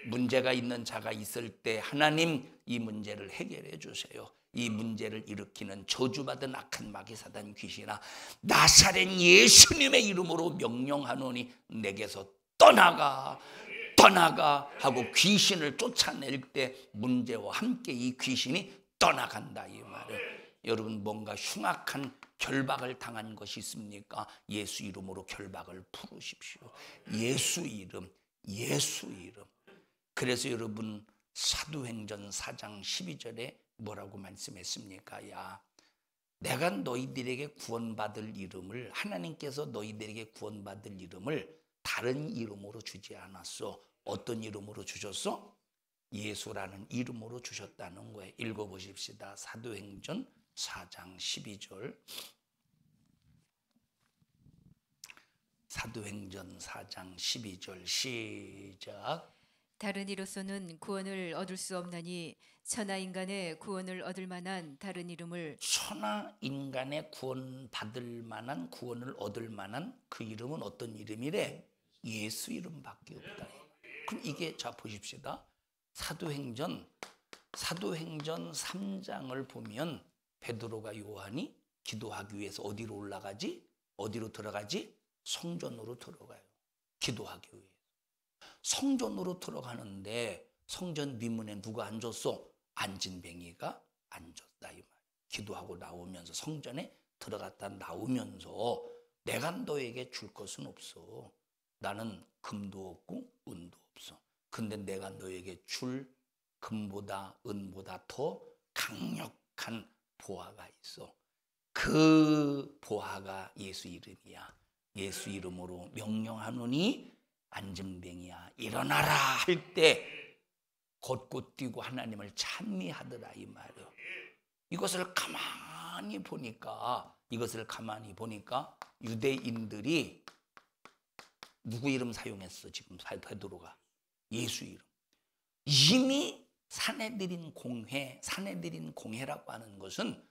문제가 있는 자가 있을 때 하나님 이 문제를 해결해 주세요. 이 문제를 일으키는 저주받은 악한 마귀사단 귀신아, 나사렛 예수님의 이름으로 명령하노니 내게서 떠나가 하고 귀신을 쫓아낼 때 문제와 함께 이 귀신이 떠나간다 이 말을. 여러분, 뭔가 흉악한 결박을 당한 것이 있습니까? 예수 이름으로 결박을 풀으십시오. 예수 이름. 그래서 여러분, 사도행전 4장 12절에 뭐라고 말씀했습니까? 야, 내가 너희들에게 구원받을 이름을, 하나님께서 너희들에게 구원받을 이름을 다른 이름으로 주지 않았어. 어떤 이름으로 주셨어? 예수라는 이름으로 주셨다는 거예요. 읽어보십시다. 사도행전 4장 12절. 사도행전 4장 12절 시작. 다른 이로서는 구원을 얻을 수 없나니 천하 인간의 구원을 얻을 만한 다른 이름을, 천하 인간의 구원받을 만한, 구원을 얻을 만한 그 이름은 어떤 이름이래? 예수 이름밖에 없다. 그럼 이게, 자 보십시다. 사도행전 3장을 보면 베드로가 요한이 기도하기 위해서 어디로 올라가지? 어디로 들어가지? 성전으로 들어가요. 기도하기 위해. 성전으로 들어가는데 성전 미문에 누가 앉았어? 안진뱅이가 앉았다 이 말. 기도하고 나오면서, 성전에 들어갔다 나오면서, 내가 너에게 줄 것은 없어. 나는 금도 없고 은도 없어. 근데 내가 너에게 줄 금보다 은보다 더 강력한 보화가 있어. 그 보화가 예수 이름이야. 예수 이름으로 명령하노니 안진뱅이야 일어나라 할 때 걷고 뛰고 하나님을 찬미하더라 이 말이에요. 이것을 가만히 보니까 유대인들이 누구 이름 사용했어? 지금 베드로가 예수 이름. 이미 사내들인 공회라고 하는 것은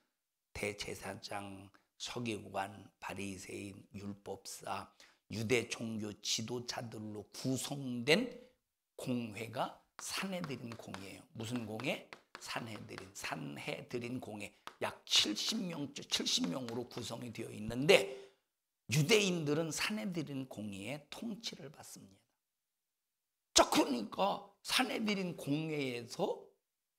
대제사장, 서기관, 바리새인, 율법사, 유대 종교 지도자들로 구성된 공회가 산헤드린 공회예요. 무슨 공회? 산헤드린 공회. 약 70명으로 구성이 되어 있는데, 유대인들은 산헤드린 공회의 통치를 받습니다. 자, 그러니까 산헤드린 공회에서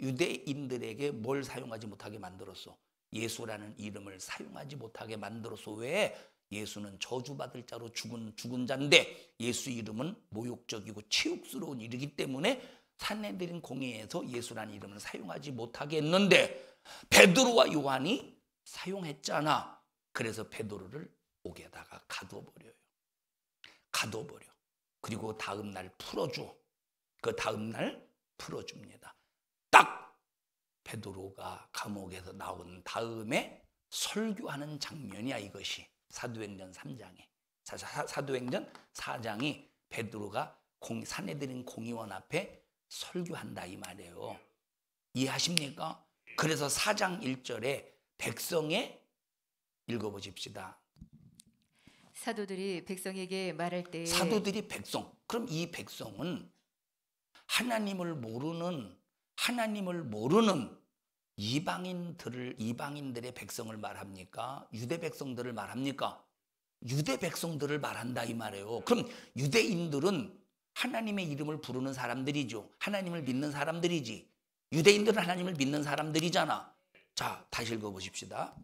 유대인들에게 뭘 사용하지 못하게 만들었어? 예수라는 이름을 사용하지 못하게 만들어서. 왜? 예수는 저주받을 자로 죽은 자인데 예수 이름은 모욕적이고 치욕스러운 일이기 때문에 산헤드린 공회에서 예수라는 이름을 사용하지 못하게 했는데, 베드로와 요한이 사용했잖아. 그래서 베드로를 옥에다가 가둬버려요. 그리고 다음 날 풀어줘. 그 다음 날 풀어줍니다. 딱 베드로가 감옥에서 나온 다음에 설교하는 장면이야 이것이. 사도행전 3장에. 사도행전 4장이 베드로가 산헤드린 공의원 앞에 설교한다 이 말이에요. 이해하십니까? 그래서 4장 1절에 백성의, 읽어보십시다. 사도들이 백성에게 말할 때에, 사도들이 백성. 그럼 이 백성은 하나님을 모르는 이방인들의 백성을 말합니까? 유대 백성들을 말합니까? 유대 백성들을 말한다 이 말이에요. 그럼 유대인들은 하나님의 이름을 부르는 사람들이죠. 하나님을 믿는 사람들이지. 유대인들은 하나님을 믿는 사람들이잖아. 자, 다시 읽어보십시다.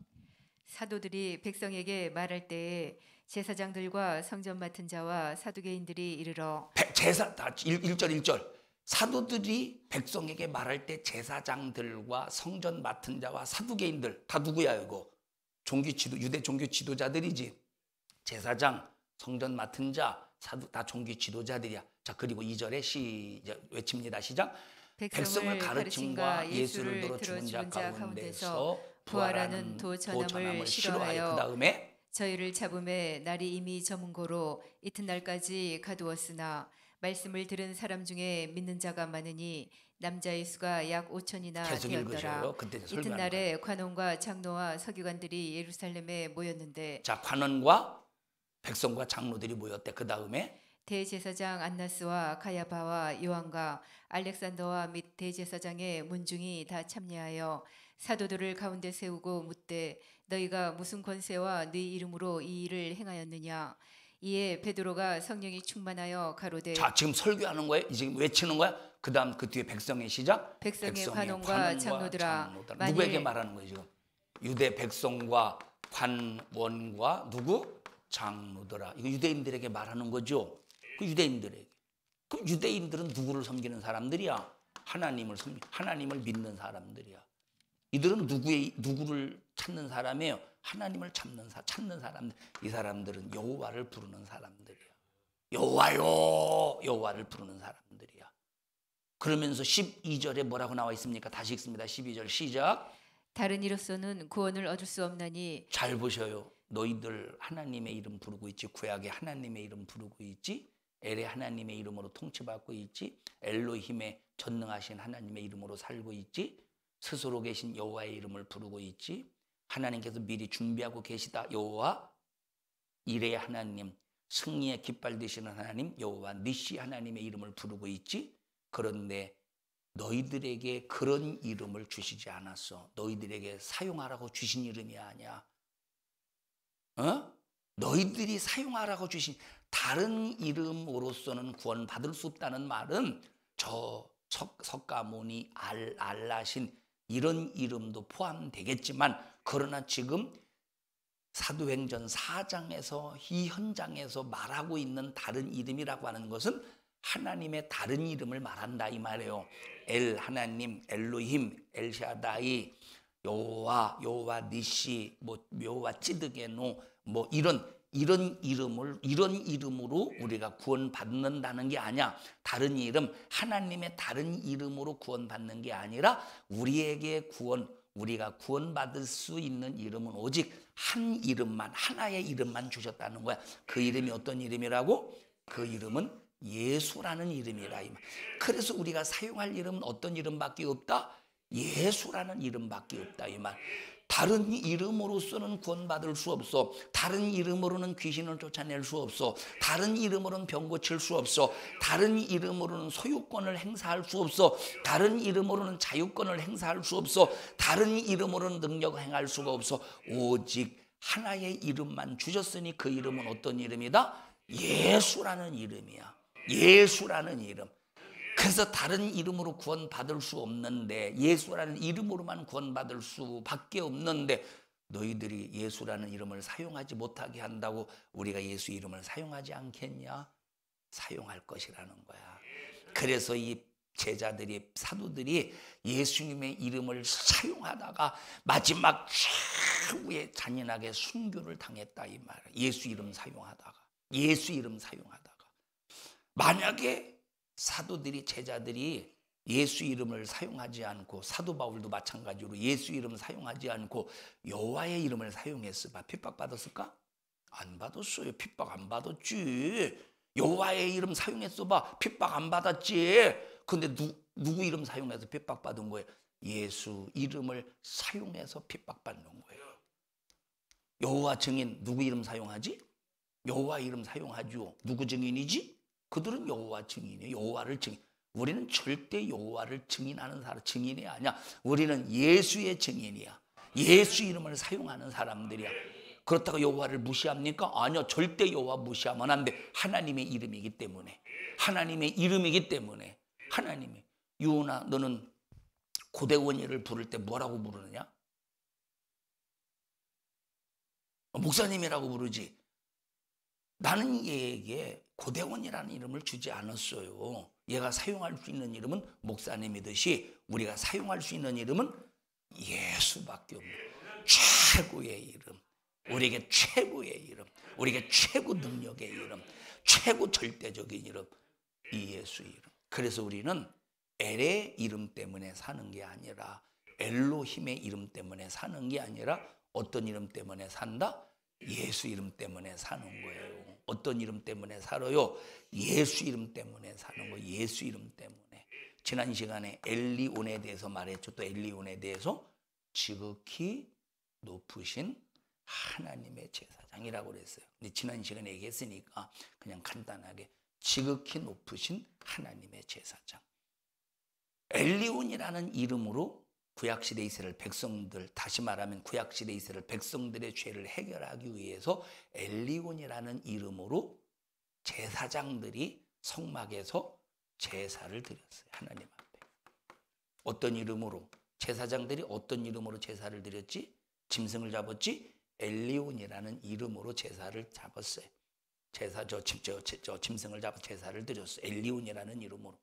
사도들이 백성에게 말할 때에 제사장들과 성전 맡은 자와 사두개인들이 이르러 1절 사도들이 백성에게 말할 때 제사장들과 성전 맡은 자와 사두개인들 다 누구야 이거? 유대 종교 지도자들이지. 제사장, 성전 맡은 자, 사두 다 종교 지도자들이야. 자, 그리고 2절에 외칩니다. 시작. 백성을 가르침과 예수를 들어 죽은 자 가운데서 부활하는 도전함을 싫어하여 그 다음에 저희를 잡음에 날이 이미 저문고로 이튿날까지 가두었으나 말씀을 들은 사람 중에 믿는 자가 많으니 남자의 수가 약 5천이나 되었더라. 이튿날에 관원과 장로와 서기관들이 예루살렘에 모였는데 자, 관원과 백성과 장로들이 모였대. 그 다음에 대제사장 안나스와 가야바와 요한과 알렉산더와 및 대제사장의 문중이 다 참여하여 사도들을 가운데 세우고 묻되 너희가 무슨 권세와 네 이름으로 이 일을 행하였느냐. 이에 베드로가 성령이 충만하여 가로되 자, 지금 설교하는 거예요? 지금 외치는 거야? 그 다음 그 뒤에 백성의 시작. 백성의 관원과 장로들아. 누구에게 말하는 거예요 지금? 유대 백성과 관원과 누구? 장로들아. 이거 유대인들에게 말하는 거죠. 그 유대인들에게. 그럼 유대인들은 누구를 섬기는 사람들이야? 하나님을 믿는 사람들이야. 이들은 누구를 찾는 사람이에요? 하나님을 찾는 사람들. 이 사람들은 여호와를 부르는 사람들이야. 여호와를 부르는 사람들이야. 그러면서 12절에 뭐라고 나와 있습니까? 다시 읽습니다. 12절 시작. 다른 이로서는 구원을 얻을 수 없나니. 잘 보셔요. 너희들 하나님의 이름 부르고 있지. 구약에 하나님의 이름 부르고 있지. 엘의 하나님의 이름으로 통치받고 있지. 엘로힘의 전능하신 하나님의 이름으로 살고 있지. 스스로 계신 여호와의 이름을 부르고 있지. 하나님께서 미리 준비하고 계시다. 여호와 이레의 하나님, 승리의 깃발 되시는 하나님 여호와 니시 하나님의 이름을 부르고 있지. 그런데 너희들에게 그런 이름을 주시지 않았어. 너희들에게 사용하라고 주신 이름이 아니야. 너희들이 사용하라고 주신 다른 이름으로서는 구원받을 수 없다는 말은 저 석가모니 알라신 이런 이름도 포함되겠지만, 그러나 지금 사도행전 4장에서 이 현장에서 말하고 있는 다른 이름이라고 하는 것은 하나님의 다른 이름을 말한다 이 말이에요. 엘 하나님, 엘로힘, 엘샤다이, 여호와 니시, 여호와 찌드게노, 이런 이름으로 우리가 구원받는다는 게 아니야. 다른 이름, 하나님의 다른 이름으로 구원받는 게 아니라 우리가 구원받을 수 있는 이름은 오직 한 이름만, 하나의 이름만 주셨다는 거야. 그 이름이 어떤 이름이라고? 그 이름은 예수라는 이름이라. 그래서 우리가 사용할 이름은 어떤 이름밖에 없다? 예수라는 이름밖에 없다 이 말. 다른 이름으로서는 구원받을 수 없어. 다른 이름으로는 귀신을 쫓아낼 수 없어. 다른 이름으로는 병 고칠 수 없어. 다른 이름으로는 소유권을 행사할 수 없어. 다른 이름으로는 자유권을 행사할 수 없어. 다른 이름으로는 능력을 행할 수가 없어. 오직 하나의 이름만 주셨으니 그 이름은 어떤 이름이다? 예수라는 이름이야. 예수라는 이름. 그래서 다른 이름으로 구원받을 수 없는데, 예수라는 이름으로만 구원받을 수밖에 없는데, 너희들이 예수라는 이름을 사용하지 못하게 한다고 우리가 예수 이름을 사용하지 않겠냐? 사용할 것이라는 거야. 그래서 이 제자들이, 사도들이 예수님의 이름을 사용하다가 마지막 최후에 잔인하게 순교를 당했다 이 말이야. 예수 이름 사용하다가. 만약에 사도들이, 제자들이 예수 이름을 사용하지 않고, 사도 바울도 마찬가지로 예수 이름 사용하지 않고 여호와의 이름을 사용했을까? 핍박받았을까? 안 받았어요. 핍박 안 받았지. 여호와의 이름 사용했어 봐. 핍박 안 받았지. 근데 누구 이름 사용해서 핍박받은 거예요? 예수 이름을 사용해서 핍박받는 거예요. 여호와 증인 누구 이름 사용하지? 여호와 이름 사용하죠. 누구 증인이지? 그들은 여호와 증인이에요. 여호와를 증인. 우리는 절대 여호와를 증인하는 사람, 증인이 아니야. 우리는 예수의 증인이야. 예수 이름을 사용하는 사람들이야. 그렇다고 여호와를 무시합니까? 아니요. 절대 여호와 무시하면 안 돼. 하나님의 이름이기 때문에. 하나님의 이름이기 때문에. 하나님의. 유은아, 너는 고대원이를 부를 때 뭐라고 부르느냐? 목사님이라고 부르지. 나는 얘에게 고대원이라는 이름을 주지 않았어요. 얘가 사용할 수 있는 이름은 목사님이듯이 우리가 사용할 수 있는 이름은 예수밖에 없는 최고의 이름. 우리에게 최고의 이름, 우리에게 최고 능력의 이름, 최고 절대적인 이름, 이 예수 이름. 그래서 우리는 엘의 이름 때문에 사는 게 아니라, 엘로힘의 이름 때문에 사는 게 아니라 어떤 이름 때문에 산다? 예수 이름 때문에 사는 거예요. 어떤 이름 때문에 살아요? 예수 이름 때문에 사는 거예요. 예수 이름 때문에. 지난 시간에 엘리온에 대해서 말했죠. 또 엘리온에 대해서 지극히 높으신 하나님의 제사장이라고 그랬어요. 근데 지난 시간에 얘기했으니까 그냥 간단하게 지극히 높으신 하나님의 제사장. 엘리온이라는 이름으로 구약시대 이스라엘 백성들, 다시 말하면 구약시대 이스라엘 백성들의 죄를 해결하기 위해서 엘리온이라는 이름으로 제사장들이 성막에서 제사를 드렸어요. 하나님 앞에. 어떤 이름으로? 제사장들이 어떤 이름으로 제사를 드렸지? 짐승을 잡았지? 엘리온이라는 이름으로 제사를 잡았어요. 짐승을 잡아 제사를 드렸어요. 엘리온이라는 이름으로.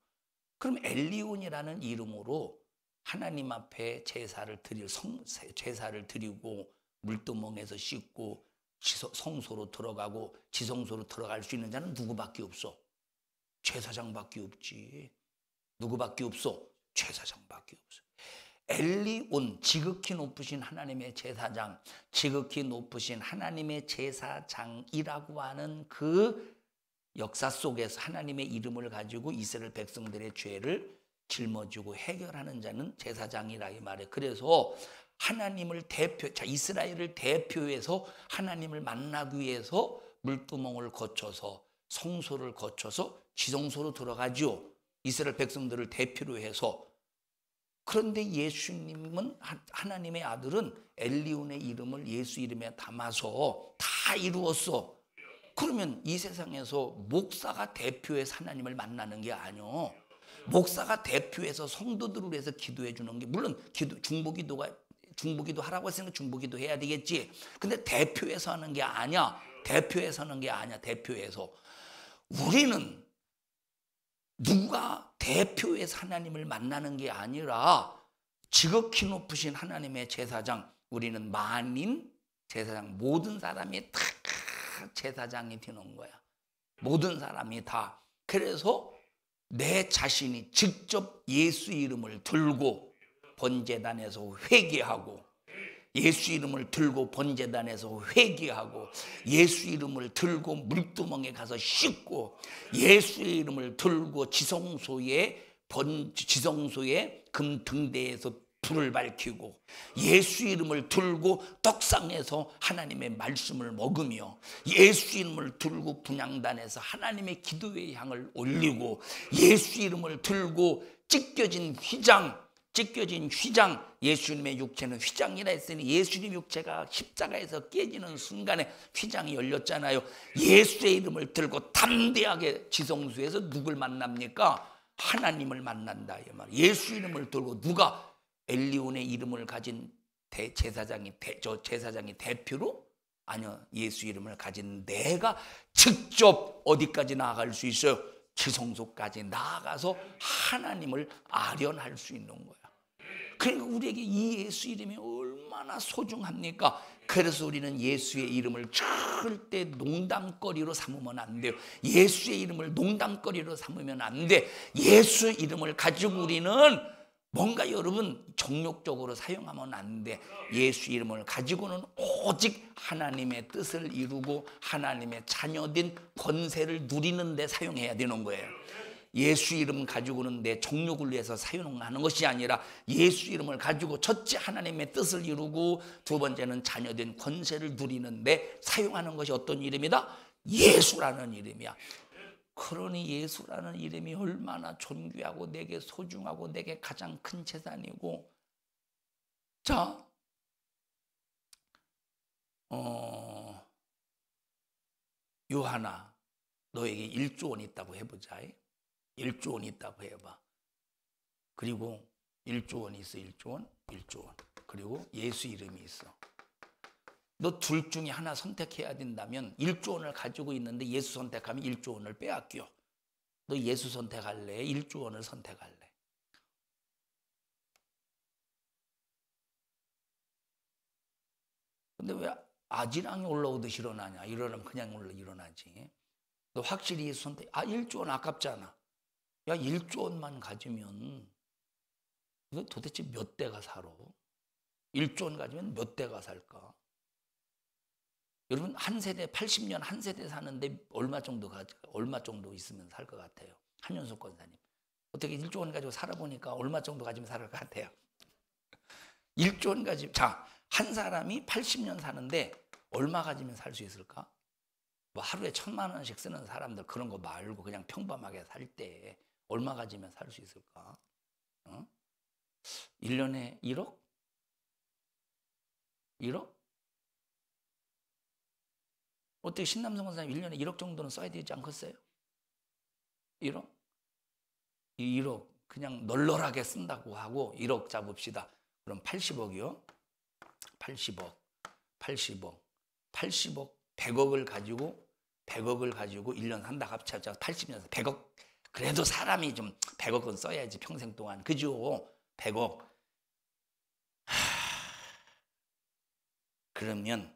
그럼 엘리온이라는 이름으로 하나님 앞에 제사를 드리고 물두멍에서 씻고 성소로 들어가고 지성소로 들어갈 수 있는 자는 누구밖에 없어? 제사장밖에 없지. 누구밖에 없어? 제사장밖에 없어. 엘리온, 지극히 높으신 하나님의 제사장, 지극히 높으신 하나님의 제사장이라고 하는 그 역사 속에서 하나님의 이름을 가지고 이스라엘 백성들의 죄를 짊어지고 해결하는 자는 제사장이라 이 말이에요. 그래서 하나님을 이스라엘을 대표해서 하나님을 만나기 위해서 물두멍을 거쳐서 성소를 거쳐서 지성소로 들어가죠. 이스라엘 백성들을 대표로 해서. 그런데 예수님은, 하나님의 아들은 엘리온의 이름을 예수 이름에 담아서 다 이루었어. 그러면 이 세상에서 목사가 대표해서 하나님을 만나는 게 아니요. 목사가 대표해서 성도들을 위해서 기도해 주는 게, 물론 중보기도 하라고 했으니까 중보기도 해야 되겠지. 근데 대표해서 하는 게 아니야. 대표해서 하는 게 아니야. 대표해서. 우리는 누가 대표해서 하나님을 만나는 게 아니라 지극히 높으신 하나님의 제사장, 우리는 만인 제사장, 모든 사람이 다 제사장이 되는 거야. 모든 사람이 다. 그래서 내 자신이 직접 예수 이름을 들고 번제단에서 회개하고, 예수 이름을 들고 번제단에서 회개하고, 예수 이름을 들고 물두멍에 가서 씻고, 예수 이름을 들고 지성소에 금 등대에서 불을 밝히고, 예수 이름을 들고 떡상에서 하나님의 말씀을 먹으며, 예수 이름을 들고 분향단에서 하나님의 기도의 향을 올리고, 예수 이름을 들고 찢겨진 휘장, 예수님의 육체는 휘장이라 했으니 예수님 육체가 십자가에서 깨지는 순간에 휘장이 열렸잖아요. 예수의 이름을 들고 담대하게 지성소에서 누굴 만납니까? 하나님을 만난다 이 말. 예수 이름을 들고 누가? 엘리온의 이름을 가진 제사장이 대표로? 아니요. 예수 이름을 가진 내가 직접 어디까지 나아갈 수 있어요? 지성소까지 나아가서 하나님을 아련할 수 있는 거야. 그러니까 우리에게 이 예수 이름이 얼마나 소중합니까? 그래서 우리는 예수의 이름을 절대 농담거리로 삼으면 안 돼요. 예수의 이름을 농담거리로 삼으면 안 돼. 예수 이름을 가지고 우리는 뭔가 여러분 정욕적으로 사용하면 안 돼. 예수 이름을 가지고는 오직 하나님의 뜻을 이루고 하나님의 자녀된 권세를 누리는 데 사용해야 되는 거예요. 예수 이름 가지고는 내 정욕을 위해서 사용하는 것이 아니라 예수 이름을 가지고 첫째 하나님의 뜻을 이루고 두 번째는 자녀된 권세를 누리는데 사용하는 것이 어떤 이름이다? 예수라는 이름이야. 그러니 예수라는 이름이 얼마나 존귀하고 내게 소중하고 내게 가장 큰 재산이고. 자, 요하나 너에게 1조 원 있다고 해보자. 1조 원 있다고 해봐. 그리고 1조 원이 있어. 1조 원, 1조 원. 그리고 예수 이름이 있어. 너 둘 중에 하나 선택해야 된다면 1조 원을 가지고 있는데 예수 선택하면 1조 원을 빼앗겨. 너 예수 선택할래? 1조 원을 선택할래? 근데 왜 아지랑이 올라오듯이 일어나냐? 일어나면 그냥 일어나지. 너 확실히 예수 선택. 1조 원 아깝잖아. 야, 1조 원만 가지면 너 도대체 몇 대가 살아? 1조 원 가지면 몇 대가 살까? 여러분, 한 세대 80년 한 세대 사는데 얼마 정도 있으면 살 것 같아요? 한윤석 권사님, 어떻게 1조 원 가지고 살아보니까 얼마 정도 가지면 살 것 같아요? 1조 원 가지고, 자, 한 사람이 80년 사는데 얼마 가지면 살 수 있을까? 뭐 하루에 1,000만 원씩 쓰는 사람들 그런 거 말고 그냥 평범하게 살 때 얼마 가지면 살 수 있을까? 1년에 1억? 1억? 어떻게 신남성 권사님 1년에 1억 정도는 써야 되지 않겠어요? 1억? 이 1억 그냥 널널하게 쓴다고 하고 1억 잡읍시다. 그럼 80억이요? 80억, 100억을 가지고 1년 산다 합쳐서 80년 100억. 그래도 사람이 좀 100억은 써야지 평생 동안. 그죠? 100억. 그러면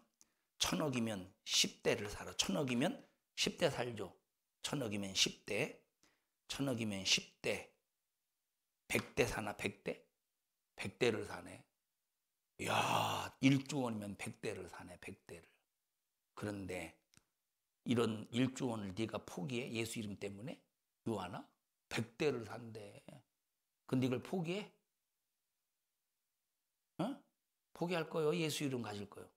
1,000억이면 10대를 살아. 1,000억이면 10대 살죠. 1,000억이면 10대. 1,000억이면 10대. 100대 사나? 100대? 100대를 사네. 이야, 1조 원이면 100대를 사네. 100대를. 그런데 이런 1조 원을 네가 포기해? 예수 이름 때문에? 요하나? 100대를 산대. 근데 이걸 포기해? 포기할 거요? 예수 이름 가질 거요?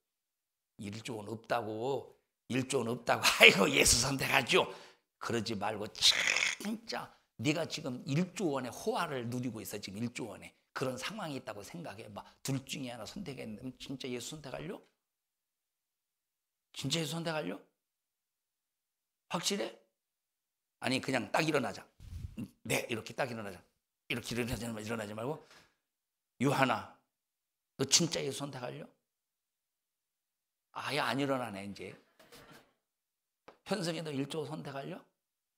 1조 원 없다고. 1조 원 없다고. 아이고, 예수 선택하죠. 그러지 말고 진짜 네가 지금 1조 원의 호화를 누리고 있어. 지금 1조 원에 그런 상황이 있다고 생각해봐. 둘 중에 하나 선택했는데 진짜 예수 선택하려? 진짜 예수 선택하려? 확실해? 아니, 그냥 딱 일어나자. 네, 이렇게 딱 일어나자. 이렇게 일어나지 말고, 요하나, 너 진짜 예수 선택하려? 아예 안 일어나네 이제. 현성이 너 1조 선택하려?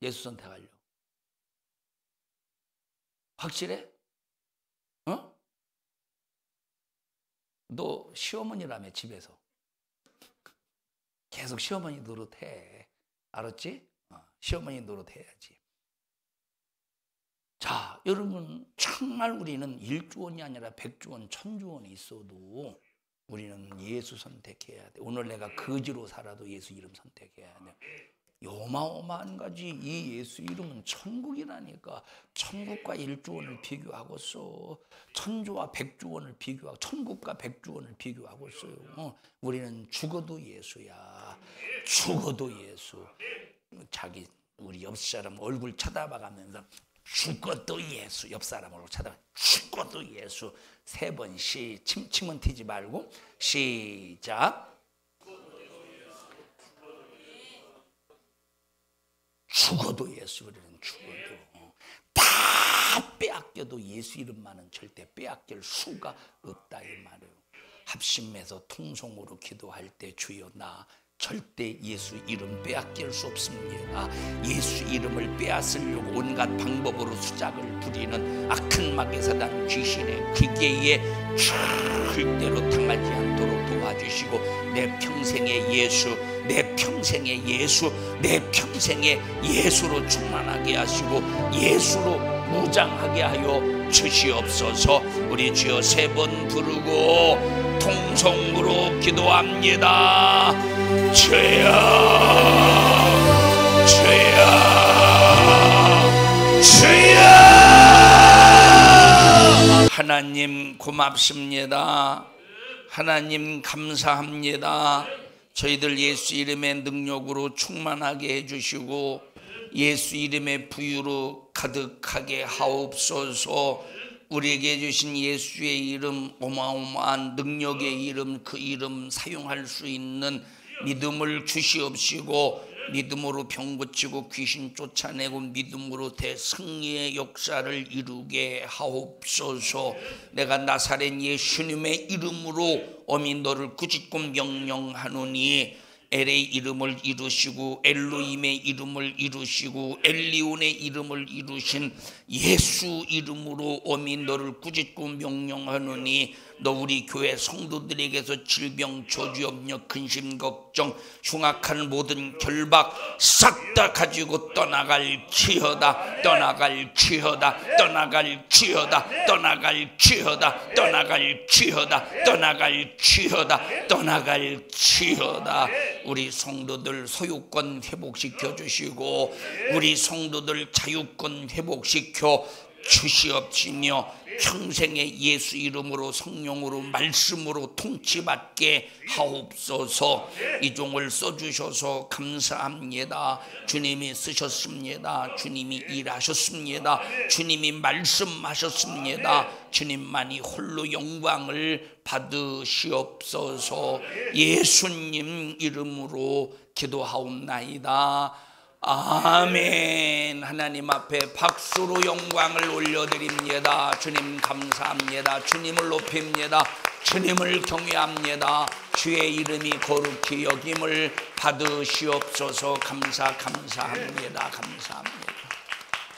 예수 선택하려? 확실해? 너 시어머니라며. 집에서 계속 시어머니 노릇해. 알았지? 시어머니 노릇해야지. 자, 여러분, 정말 우리는 1조 원이 아니라 100조 원, 1,000조 원이 있어도 우리는 예수 선택해야 돼. 오늘 내가 거지로 살아도 예수 이름 선택해야 돼. 요마어마한 가지. 이 예수 이름은 천국이라니까. 천국과 1조 원을 비교하고서, 1,000조와 100조 원을 비교하고, 천국과 100조 원을 비교하고 있어요. 우리는 죽어도 예수야. 죽어도 예수. 우리 옆 사람 얼굴 쳐다봐가면서 죽어도 예수. 옆 사람 얼굴 쳐다봐. 죽어도 예수. 3번 침은 튀지 말고 시작. 죽어도 예수. 우리는 죽어도 다 빼앗겨도 예수 이름만은 절대 빼앗길 수가 없다 이 말이에요. 합심해서 통성으로 기도할 때 주여 나 절대 예수 이름 빼앗길 수 없습니다. 예수 이름을 빼앗으려고 온갖 방법으로 수작을 부리는 악한 마귀 사단 귀신의 기계에 절대로 당하지 않도록 도와주시고, 내 평생의 예수, 내 평생의 예수, 내 평생의 예수로 충만하게 하시고 예수로 무장하게 하여 주시옵소서. 우리 주여 3번 부르고 통성으로 기도합니다. 주여, 주여, 주여. 하나님 고맙습니다. 하나님 감사합니다. 저희들 예수 이름의 능력으로 충만하게 해주시고 예수 이름의 부유로 가득하게 하옵소서. 우리에게 주신 예수의 이름, 어마어마한 능력의 이름, 그 이름 사용할 수 있는 믿음을 주시옵시고, 믿음으로 병 고치고 귀신 쫓아내고 믿음으로 대승리의 역사를 이루게 하옵소서. 내가 나사렛 예수님의 이름으로 어미 너를 꾸짖고 명령하노니 엘의 이름을 이루시고 엘로힘의 이름을 이루시고 엘리온의 이름을 이루신 예수 이름으로 어미 너를 꾸짖고 명령하노니 너 우리 교회 성도들에게서 질병, 저주염려, 근심, 걱정, 흉악한 모든 결박 싹 다 가지고 떠나갈지어다. 떠나갈지어다. 떠나갈지어다. 떠나갈지어다. 떠나갈지어다. 떠나갈지어다. 떠나갈지어다. 우리 성도들 소유권 회복시켜 주시고 우리 성도들 자유권 회복시켜 주시옵시며 평생의 예수 이름으로 성령으로 말씀으로 통치받게 하옵소서. 이 종을 써주셔서 감사합니다. 주님이 쓰셨습니다. 주님이 일하셨습니다. 주님이 말씀하셨습니다. 주님만이 홀로 영광을 받으시옵소서. 예수님 이름으로 기도하옵나이다. 아멘. 하나님 앞에 박수로 영광을 올려드립니다. 주님 감사합니다. 주님을 높입니다. 주님을 경외합니다. 주의 이름이 거룩히 여김을 받으시옵소서. 감사합니다. 감사합니다.